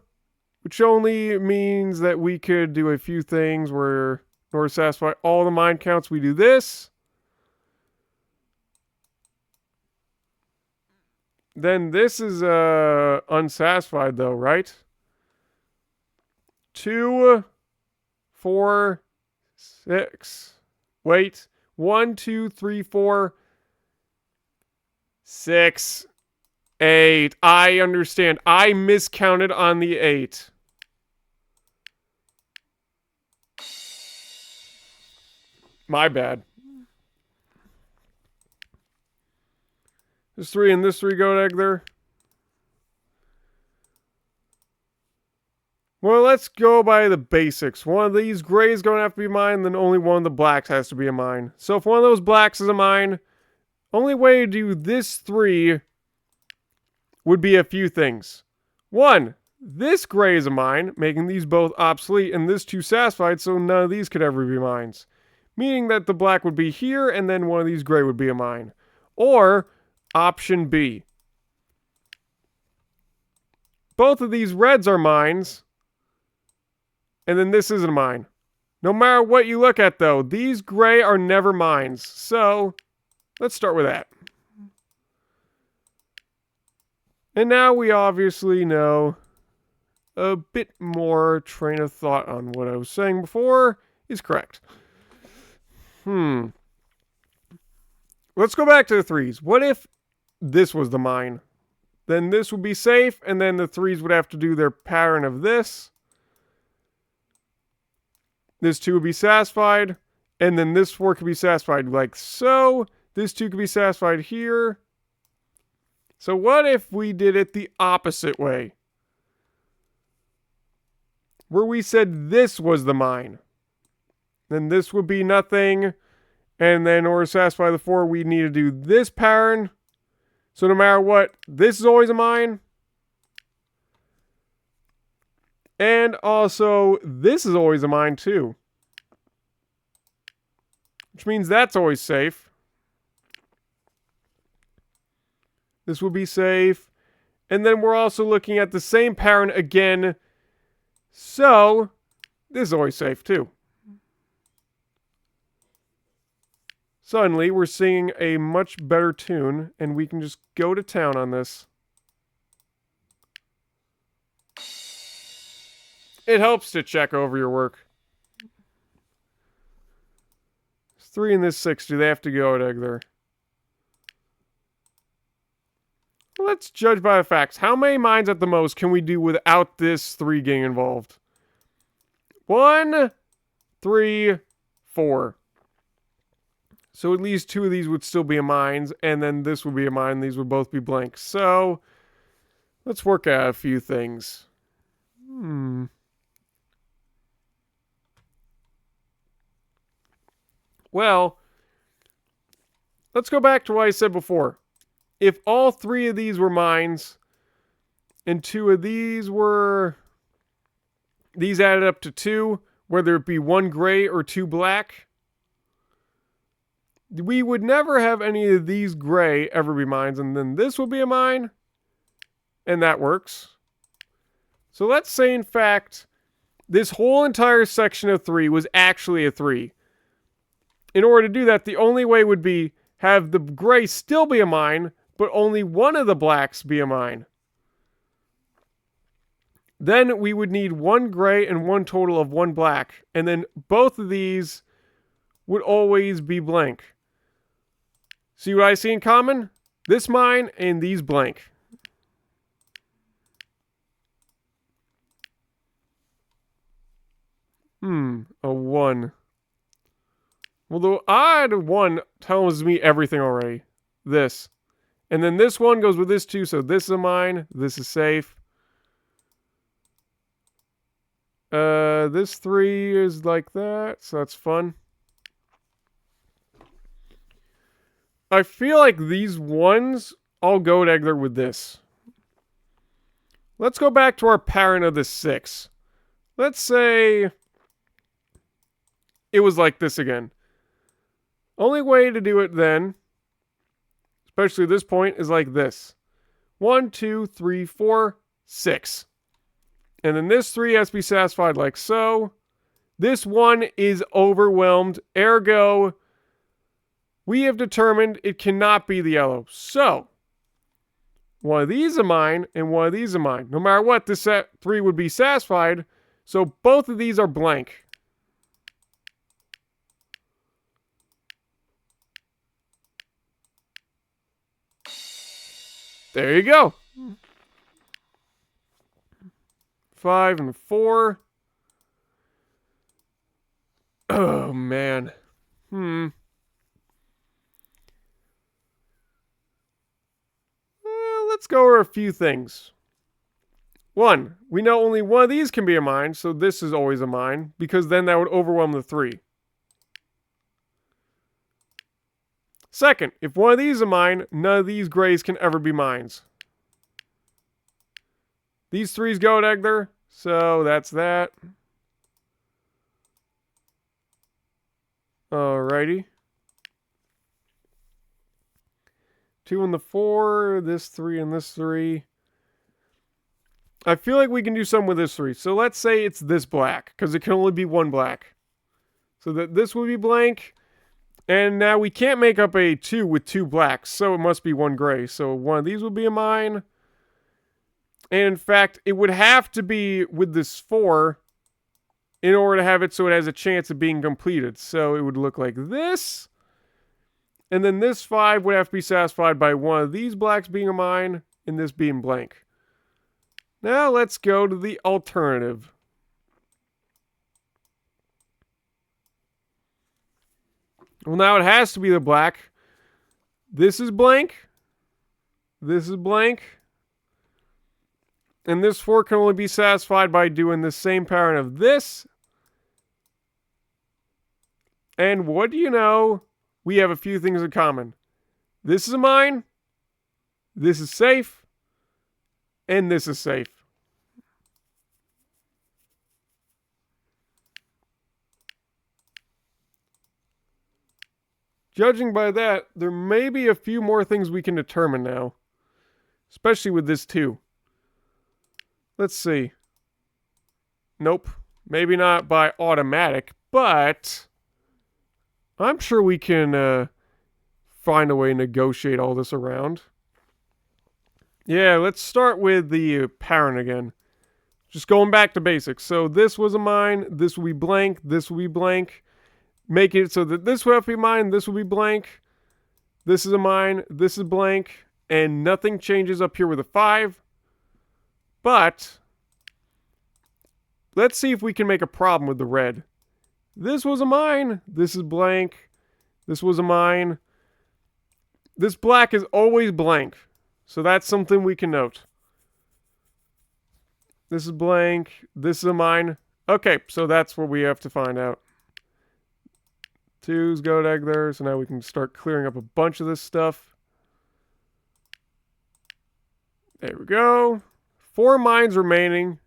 Which only means that we could do a few things where in order to satisfy all the mine counts, we do this. Then this is unsatisfied though, right? 2, 4, 6. Wait. 1, 2, 3, 4, 6, 8. I understand. I miscounted on the 8. My bad. This 3 and this 3 go together. Well, let's go by the basics. One of these grays is going to have to be mine, then only one of the blacks has to be a mine. So if one of those blacks is a mine, only way to do this 3 would be a few things. 1, this gray is a mine, making these both obsolete, and this 2 satisfied, so none of these could ever be mines. Meaning that the black would be here, and then one of these gray would be a mine. Or, option B. Both of these reds are mines, and then this isn't a mine. No matter what you look at, though, these gray are never mines. So, let's start with that. And now we obviously know a bit more train of thought on what I was saying before is correct. Let's go back to the 3s. What if this was the mine? Then this would be safe, and then the 3s would have to do their pattern of this. This 2 would be satisfied, and then this 4 could be satisfied like so. This 2 could be satisfied here. So what if we did it the opposite way? Where we said this was the mine. Then this would be nothing. And then in order to satisfy the 4, we need to do this pattern. So no matter what, this is always a mine. And also, this is always a mine too. Which means that's always safe. This will be safe. And then we're also looking at the same pattern again. So, this is always safe too. Suddenly, we're singing a much better tune, and we can just go to town on this. It helps to check over your work. 3 and this 6, do they have to go together? Let's judge by the facts. How many mines at the most can we do without this 3 getting involved? 1, 3, 4. So at least 2 of these would still be a mines, and then this would be a mine. These would both be blank. So let's work out a few things. Well, let's go back to what I said before. If all 3 of these were mines, and 2 of these were... These added up to 2, whether it be 1 gray or 2 black... We would never have any of these gray ever be mines, and then this will be a mine, and that works. So let's say, in fact, this whole entire section of 3 was actually a 3. In order to do that, the only way would be have the gray still be a mine, but only one of the blacks be a mine. Then we would need 1 gray and 1 total of 1 black, and then both of these would always be blank. See what I see in common? This mine and these blank. A 1. Well, the odd 1 tells me everything already. This. And then this 1 goes with this 2, so this is a mine. This is safe. This 3 is like that, so that's fun. I feel like these 1s all go together with this. Let's go back to our parent of the 6. Let's say it was like this again. Only way to do it then, especially at this point, is like this. 1, 2, 3, 4, 6. And then this 3 has to be satisfied like so. This 1 is overwhelmed. Ergo, we have determined it cannot be the yellow. So, one of these are mine and one of these are mine. No matter what, this set 3 would be satisfied. So both of these are blank. There you go. 5 and 4. Oh, man. Let's go over a few things. 1, we know only one of these can be a mine, so this is always a mine, because then that would overwhelm the 3. Second, if one of these is a mine, none of these grays can ever be mines. These 3s go together, so that's that. Alrighty. 2 and the 4, this 3 and this 3. I feel like we can do something with this 3. So let's say it's this black, because it can only be one black. So that this would be blank. And now we can't make up a 2 with 2 blacks, so it must be 1 gray. So one of these would be a mine. And in fact, it would have to be with this 4 in order to have it so it has a chance of being completed. So it would look like this. And then this 5 would have to be satisfied by one of these blacks being a mine and this being blank. Now let's go to the alternative. Well, now it has to be the black. This is blank. This is blank. And this 4 can only be satisfied by doing the same pattern of this. And what do you know? We have a few things in common. This is a mine. This is safe. And this is safe. Judging by that, there may be a few more things we can determine now. Especially with this 2. Let's see. Nope. Maybe not by automatic, but I'm sure we can find a way to negotiate all this around. Yeah, let's start with the parent again. Just going back to basics. So this was a mine, this will be blank, this will be blank. Make it so that this would have to be mine, this will be blank. This is a mine, this is blank, and nothing changes up here with a 5. But let's see if we can make a problem with the red. This was a mine, this is blank, this was a mine. This black is always blank, so that's something we can note. This is blank, this is a mine. Okay, so that's what we have to find out. 2s go together, so now we can start clearing up a bunch of this stuff. There we go. 4 mines remaining.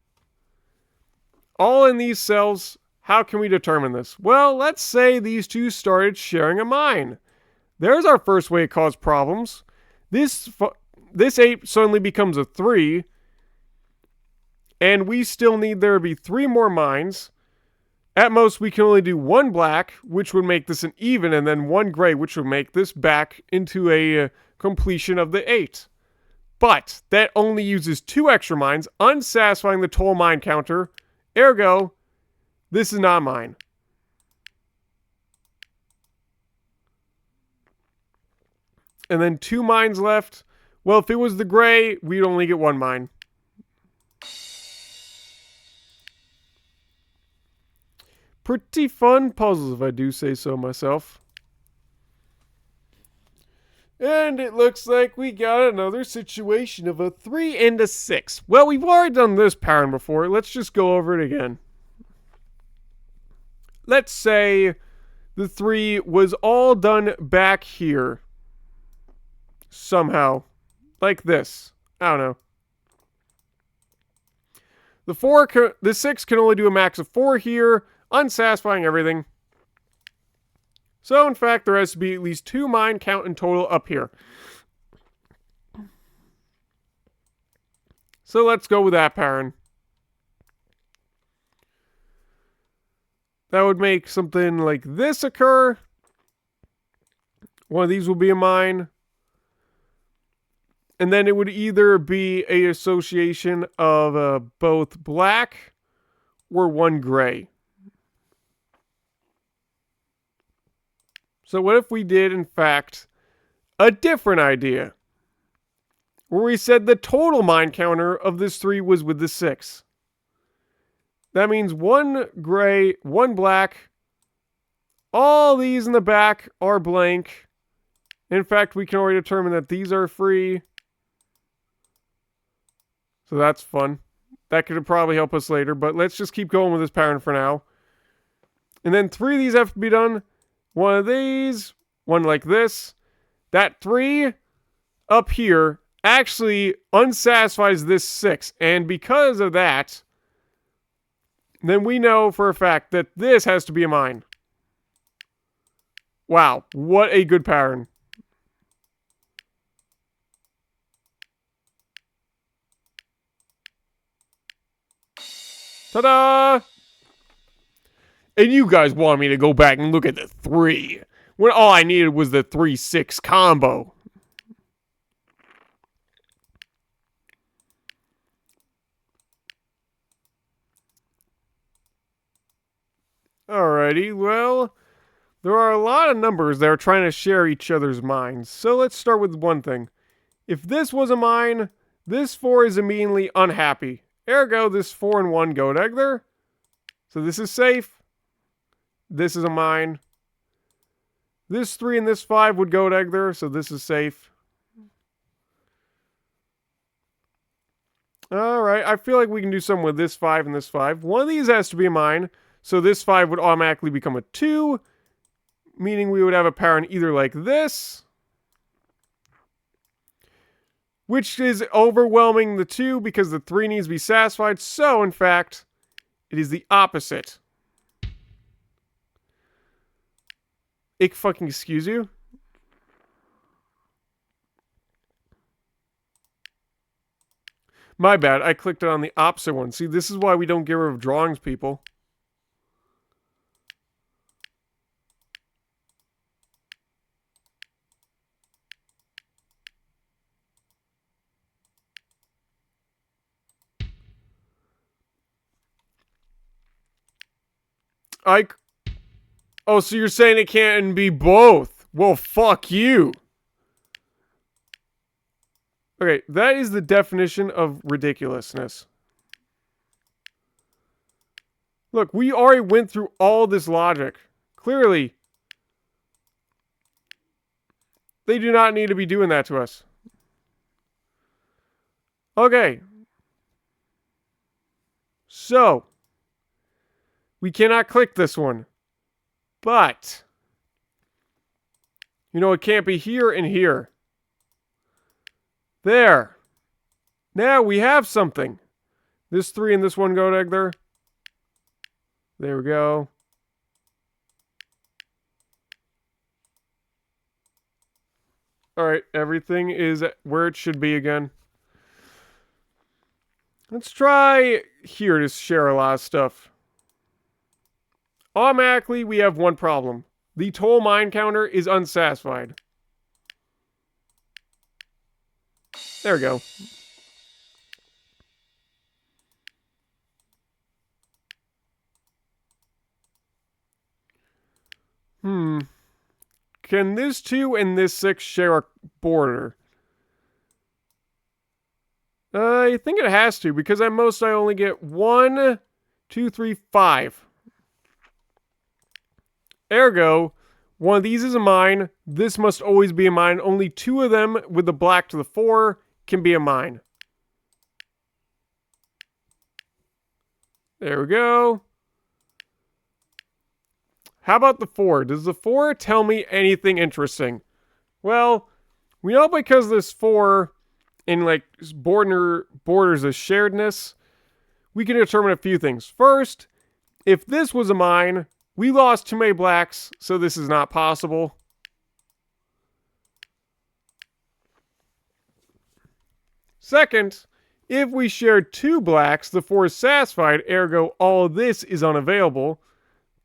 All in these cells. How can we determine this? Well, let's say these 2 started sharing a mine. There's our first way to cause problems. This 8 suddenly becomes a 3. And we still need there to be 3 more mines. At most, we can only do 1 black, which would make this an even, and then 1 gray, which would make this back into a completion of the 8. But that only uses 2 extra mines, unsatisfying the total mine counter. Ergo, this is not mine. And then 2 mines left. Well, if it was the gray, we'd only get 1 mine. pretty fun puzzles, if I do say so myself. And it looks like we got another situation of a 3 and a 6. Well, we've already done this pattern before. Let's just go over it again. Let's say the 3 was all done back here. Somehow. Like this. I don't know. The 6 can only do a max of 4 here, unsatisfying everything. So, in fact, there has to be at least 2 mine count in total up here. So, let's go with that pattern. That would make something like this occur. One of these will be a mine. And then it would either be an association of both black or 1 gray. So what if we did, in fact, a different idea? Where we said the total mine counter of this 3 was with the 6. That means 1 gray, 1 black. All these in the back are blank. In fact, we can already determine that these are free. So that's fun. That could probably help us later, but let's just keep going with this pattern for now. And then 3 of these have to be done. 1 of these, 1 like this. That 3 up here actually unsatisfies this 6. And because of that, then we know for a fact that this has to be a mine. Wow, what a good pattern. Ta-da! And you guys want me to go back and look at the 3, when all I needed was the 3-6 combo. Alrighty, well, there are a lot of numbers that are trying to share each other's minds. So let's start with one thing. If this was a mine, this 4 is immediately unhappy. Ergo, this 4 and 1 go together. So this is safe. This is a mine. This 3 and this 5 would go together, so this is safe. Alright, I feel like we can do something with this 5 and this 5. One of these has to be a mine, so this 5 would automatically become a 2, meaning we would have a pattern either like this, which is overwhelming the 2 because the 3 needs to be satisfied, so in fact, it is the opposite. Fucking excuse you? My bad, I clicked it on the opposite one. See, this is why we don't get rid of drawings, people. Oh, so you're saying it can't be both? Well, fuck you. Okay, that is the definition of ridiculousness. Look, we already went through all this logic. Clearly, they do not need to be doing that to us. Okay. So, we cannot click this one. But, you know, it can't be here and here. There. Now we have something. This 3 and this 1 go together. There we go. Alright, everything is where it should be again. Let's try here to share a lot of stuff. Automatically, we have one problem. The total mine counter is unsatisfied. There we go. Can this 2 and this 6 share a border? I think it has to, because at most I only get 1, 2, 3, 5. Ergo, one of these is a mine. This must always be a mine. Only 2 of them with the black to the 4 can be a mine. There we go. How about the 4? Does the 4 tell me anything interesting? Well, we know because this 4 in like borders of sharedness, we can determine a few things. First, if this was a mine, we lost too many blacks, so this is not possible. Second, if we shared 2 blacks, the 4 is satisfied, ergo all of this is unavailable.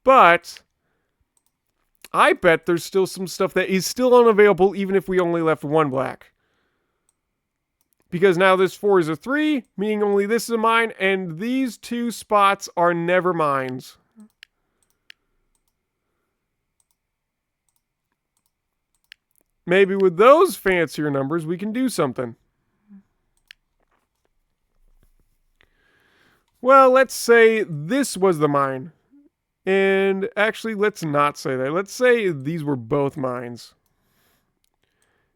But I bet there's still some stuff that is still unavailable even if we only left 1 black. Because now this 4 is a 3, meaning only this is a mine, and these 2 spots are never mines. Maybe with those fancier numbers, we can do something. Well, let's say this was the mine. And actually, let's not say that. Let's say these were both mines.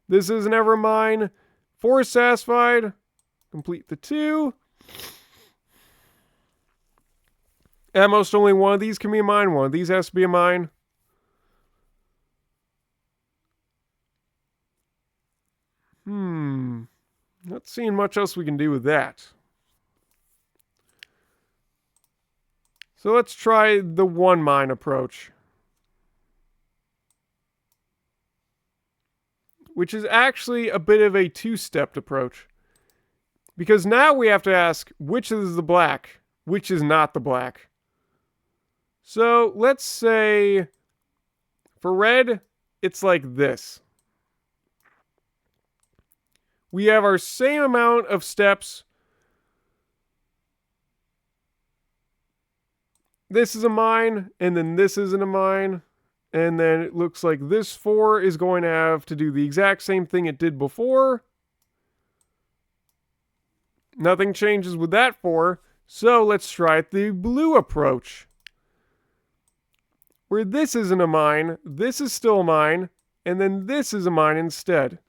This is never a mine. 4 is satisfied. Complete the 2. At most, only one of these can be a mine. One of these has to be a mine. Not seeing much else we can do with that. So let's try the 1 mine approach. Which is actually a bit of a 2-stepped approach. Because now we have to ask, which is the black, which is not the black. So let's say for red, it's like this. We have our same amount of steps. This is a mine, and then this isn't a mine. And then it looks like this 4 is going to have to do the exact same thing it did before. Nothing changes with that 4. So let's try the blue approach. Where this isn't a mine, this is still a mine, and then this is a mine instead.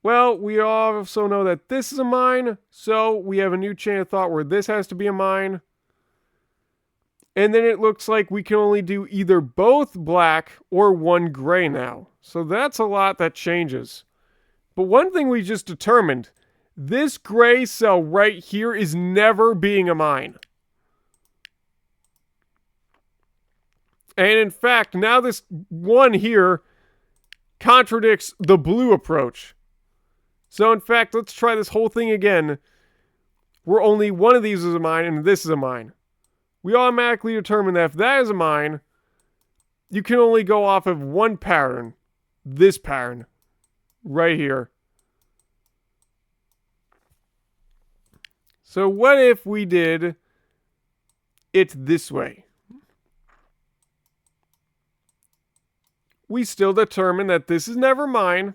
Well, we also know that this is a mine, so we have a new chain of thought where this has to be a mine. And then it looks like we can only do either both black or 1 gray now. So that's a lot that changes. But one thing we just determined, this gray cell right here is never being a mine. And in fact, now this 1 here contradicts the blue approach. So in fact, let's try this whole thing again. Where only one of these is a mine and this is a mine. We automatically determine that if that is a mine, you can only go off of 1 pattern. This pattern. Right here. So what if we did it this way? We still determine that this is never mine.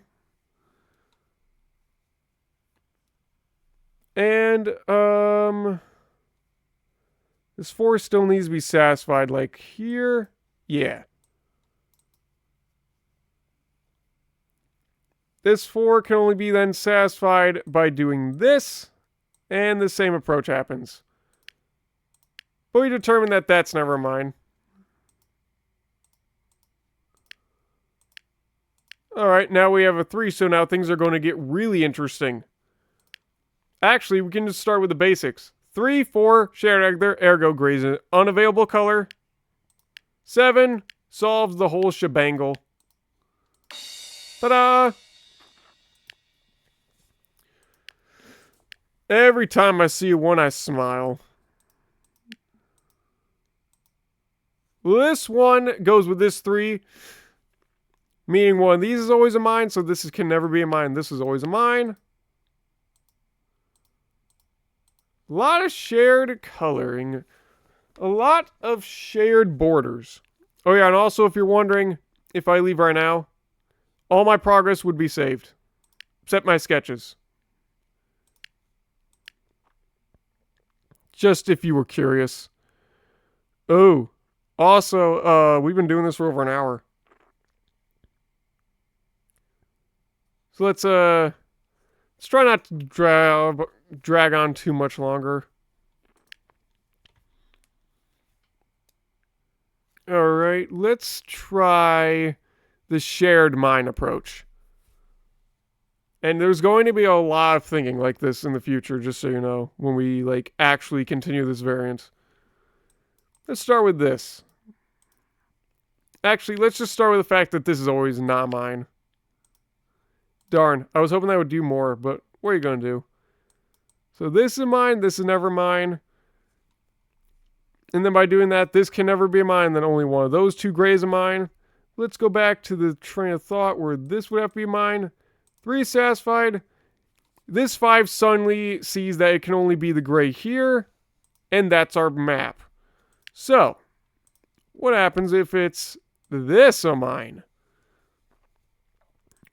And, this 4 still needs to be satisfied, like here. Yeah. This 4 can only be then satisfied by doing this, and the same approach happens. But we determine that that's never mine. Alright, now we have a 3, so now things are going to get really interesting. Actually, we can just start with the basics. 3, 4, shared ergo gray is an unavailable color. 7 solves the whole shebangle. Ta-da! Every time I see one, I smile. This one goes with this 3. Meaning one of these is always a mine, so this can never be a mine. This is always a mine. A lot of shared coloring. A lot of shared borders. Oh yeah, and also if you're wondering, if I leave right now, all my progress would be saved. Except my sketches. Just if you were curious. Oh, Also, we've been doing this for over an hour. So let's try not to drag on too much longer. All right, let's try the shared mine approach. And there's going to be a lot of thinking like this in the future, just so you know, when we like actually continue this variant. Let's start with this. Actually, let's just start with the fact that this is always not mine. Darn, I was hoping that would do more, but what are you going to do? So this is mine, this is never mine. And then by doing that, this can never be mine, then only one of those two grays are mine. Let's go back to the train of thought where this would have to be mine. 3 satisfied. This 5 suddenly sees that it can only be the gray here, and that's our map. So, what happens if it's this of mine?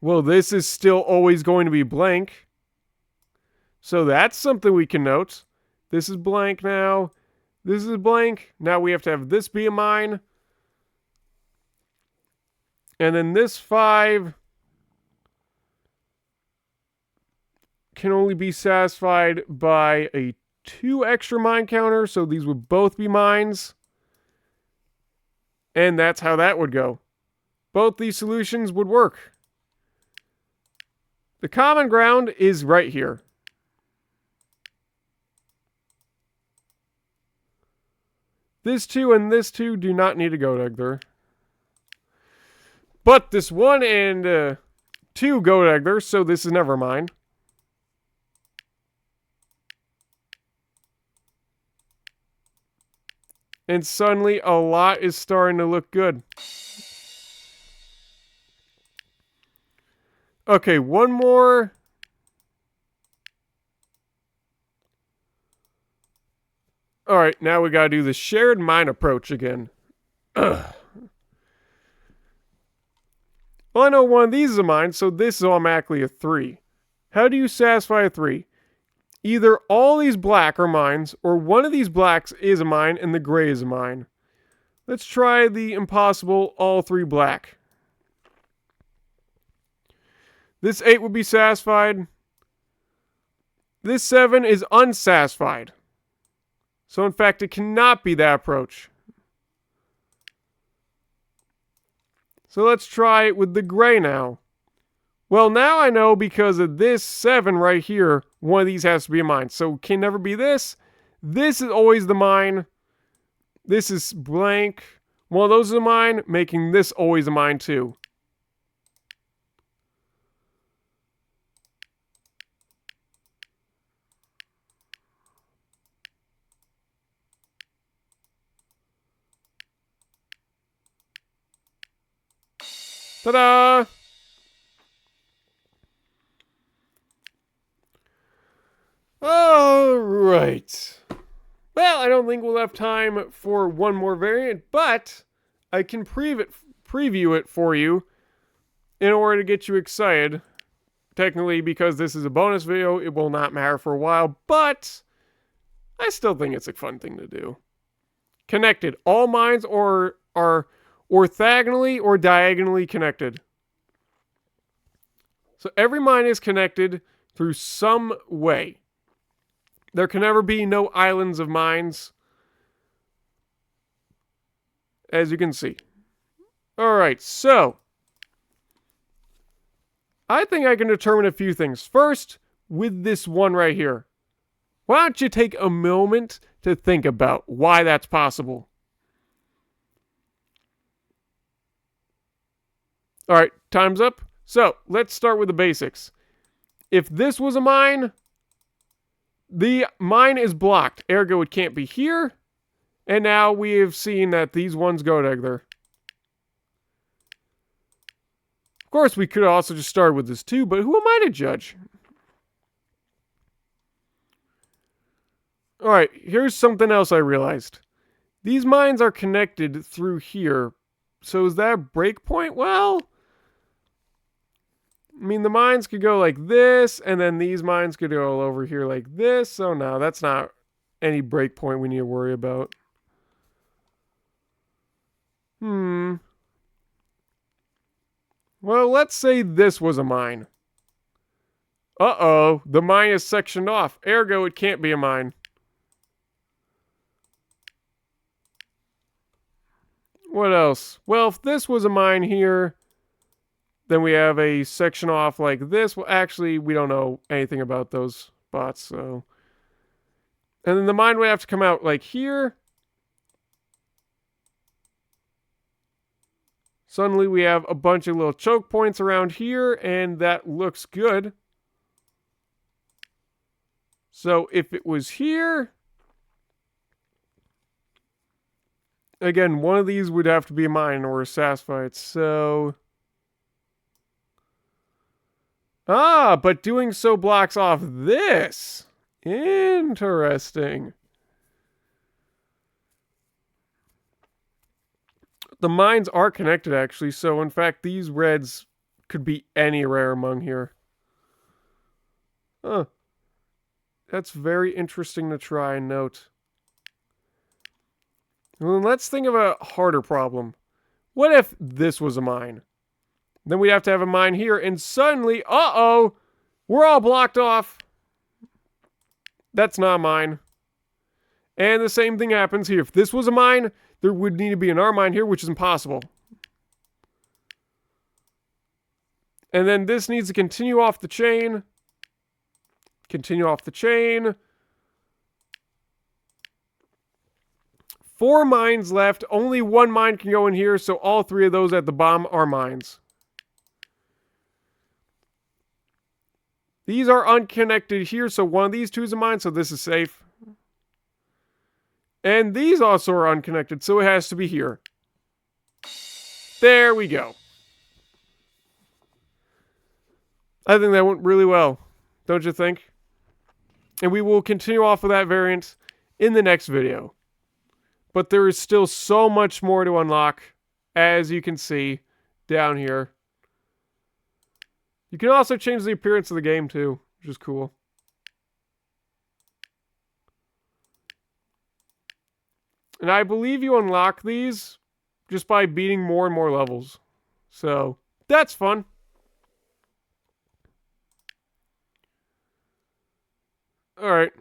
Well, this is still always going to be blank. So that's something we can note. This is blank now. This is blank. Now we have to have this be a mine. And then this 5 can only be satisfied by a 2 extra mine counter. So these would both be mines. And that's how that would go. Both these solutions would work. The common ground is right here. This 2 and this 2 do not need to go together. But this 1 and 2 go together, so this is never mine. And suddenly a lot is starting to look good. Okay, one more. Alright, now we gotta do the shared mine approach again. Ugh. Well, I know one of these is a mine, so this is automatically a 3. How do you satisfy a 3? Either all these black are mines, or one of these blacks is a mine and the gray is a mine. Let's try the impossible all 3 black. This 8 would be satisfied. This 7 is unsatisfied. So in fact, it cannot be that approach. So let's try it with the gray now. Well, now I know because of this 7 right here, one of these has to be a mine. So it can never be this. This is always the mine. This is blank. One of those is a mine, making this always a mine too. Ta-da! All right. Well, I don't think we'll have time for one more variant, but I can preview it for you in order to get you excited. Technically, because this is a bonus video, it will not matter for a while, but I still think it's a fun thing to do. Connected. All mines are orthogonally or diagonally connected. So every mine is connected through some way. There can never be no islands of mines, as you can see. Alright, so I think I can determine a few things. First, with this one right here. Why don't you take a moment to think about why that's possible? Alright, time's up. So, let's start with the basics. If this was a mine, the mine is blocked. Ergo, it can't be here. And now we have seen that these ones go together. Of course, we could also just start with this too, but who am I to judge? Alright, here's something else I realized. These mines are connected through here. So is that a breakpoint? Well, I mean, the mines could go like this, and then these mines could go over here like this. So no, that's not any breakpoint we need to worry about. Well, let's say this was a mine. Uh-oh, the mine is sectioned off. Ergo, it can't be a mine. What else? Well, if this was a mine here, then we have a section off like this. Well, actually, we don't know anything about those spots, so... And then the mine would have to come out like here. Suddenly we have a bunch of little choke points around here, and that looks good. So if it was here... Again, one of these would have to be a mine or a sapphire, so... Ah, but doing so blocks off this. Interesting. The mines are connected, actually, so in fact, these reds could be anywhere among here. Huh. That's very interesting to try and note. Well, let's think of a harder problem. What if this was a mine? Then we'd have to have a mine here, and suddenly, uh-oh, we're all blocked off. That's not a mine. And the same thing happens here. If this was a mine, there would need to be another mine here, which is impossible. And then this needs to continue off the chain. Continue off the chain. 4 mines left. Only 1 mine can go in here, so all 3 of those at the bottom are mines. These are unconnected here, so one of these 2 is a mine, so this is safe. And these also are unconnected, so it has to be here. There we go. I think that went really well, don't you think? And we will continue off with that variant in the next video. But there is still so much more to unlock, as you can see down here. You can also change the appearance of the game too, which is cool. And I believe you unlock these just by beating more and more levels. So, that's fun. Alright.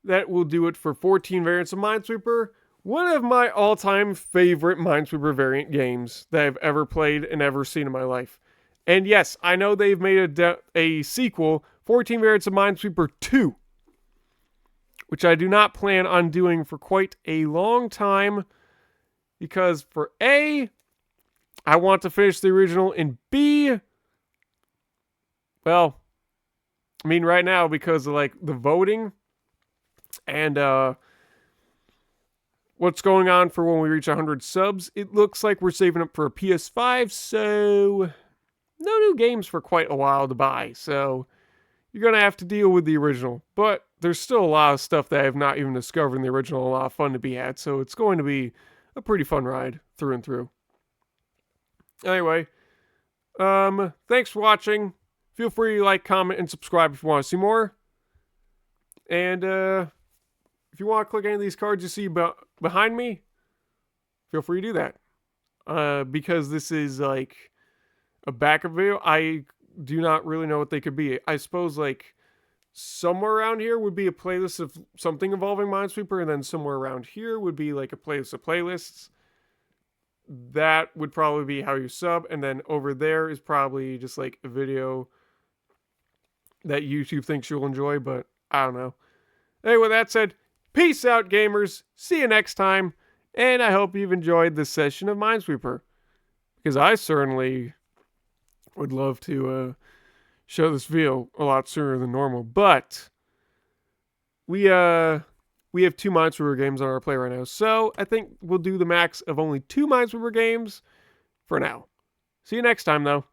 That will do it for 14 variants of Minesweeper. One of my all-time favorite Minesweeper variant games that I've ever played and ever seen in my life. And yes, I know they've made a sequel, 14 Variants of Minesweeper 2, which I do not plan on doing for quite a long time, because for A, I want to finish the original, and B, well, I mean right now because of like the voting and what's going on for when we reach 100 subs, it looks like we're saving up for a PS5, so no new games for quite a while to buy, so you're going to have to deal with the original. But there's still a lot of stuff that I have not even discovered in the original, a lot of fun to be had, so it's going to be a pretty fun ride through and through. Anyway, thanks for watching. Feel free to like, comment, and subscribe if you want to see more. And if you want to click any of these cards you see behind me, feel free to do that. Because this is like a backup video, I do not really know what they could be. I suppose like somewhere around here would be a playlist of something involving Minesweeper, and then somewhere around here would be like a playlist of playlists. That would probably be how you sub, and then over there is probably just like a video that YouTube thinks you'll enjoy, but I don't know. Anyway, with that said, peace out, gamers. See you next time, and I hope you've enjoyed this session of Minesweeper, because I certainly would love to show this video a lot sooner than normal, but we have 2 Minesweeper games on our play right now, so I think we'll do the max of only 2 Minesweeper games for now. See you next time, though.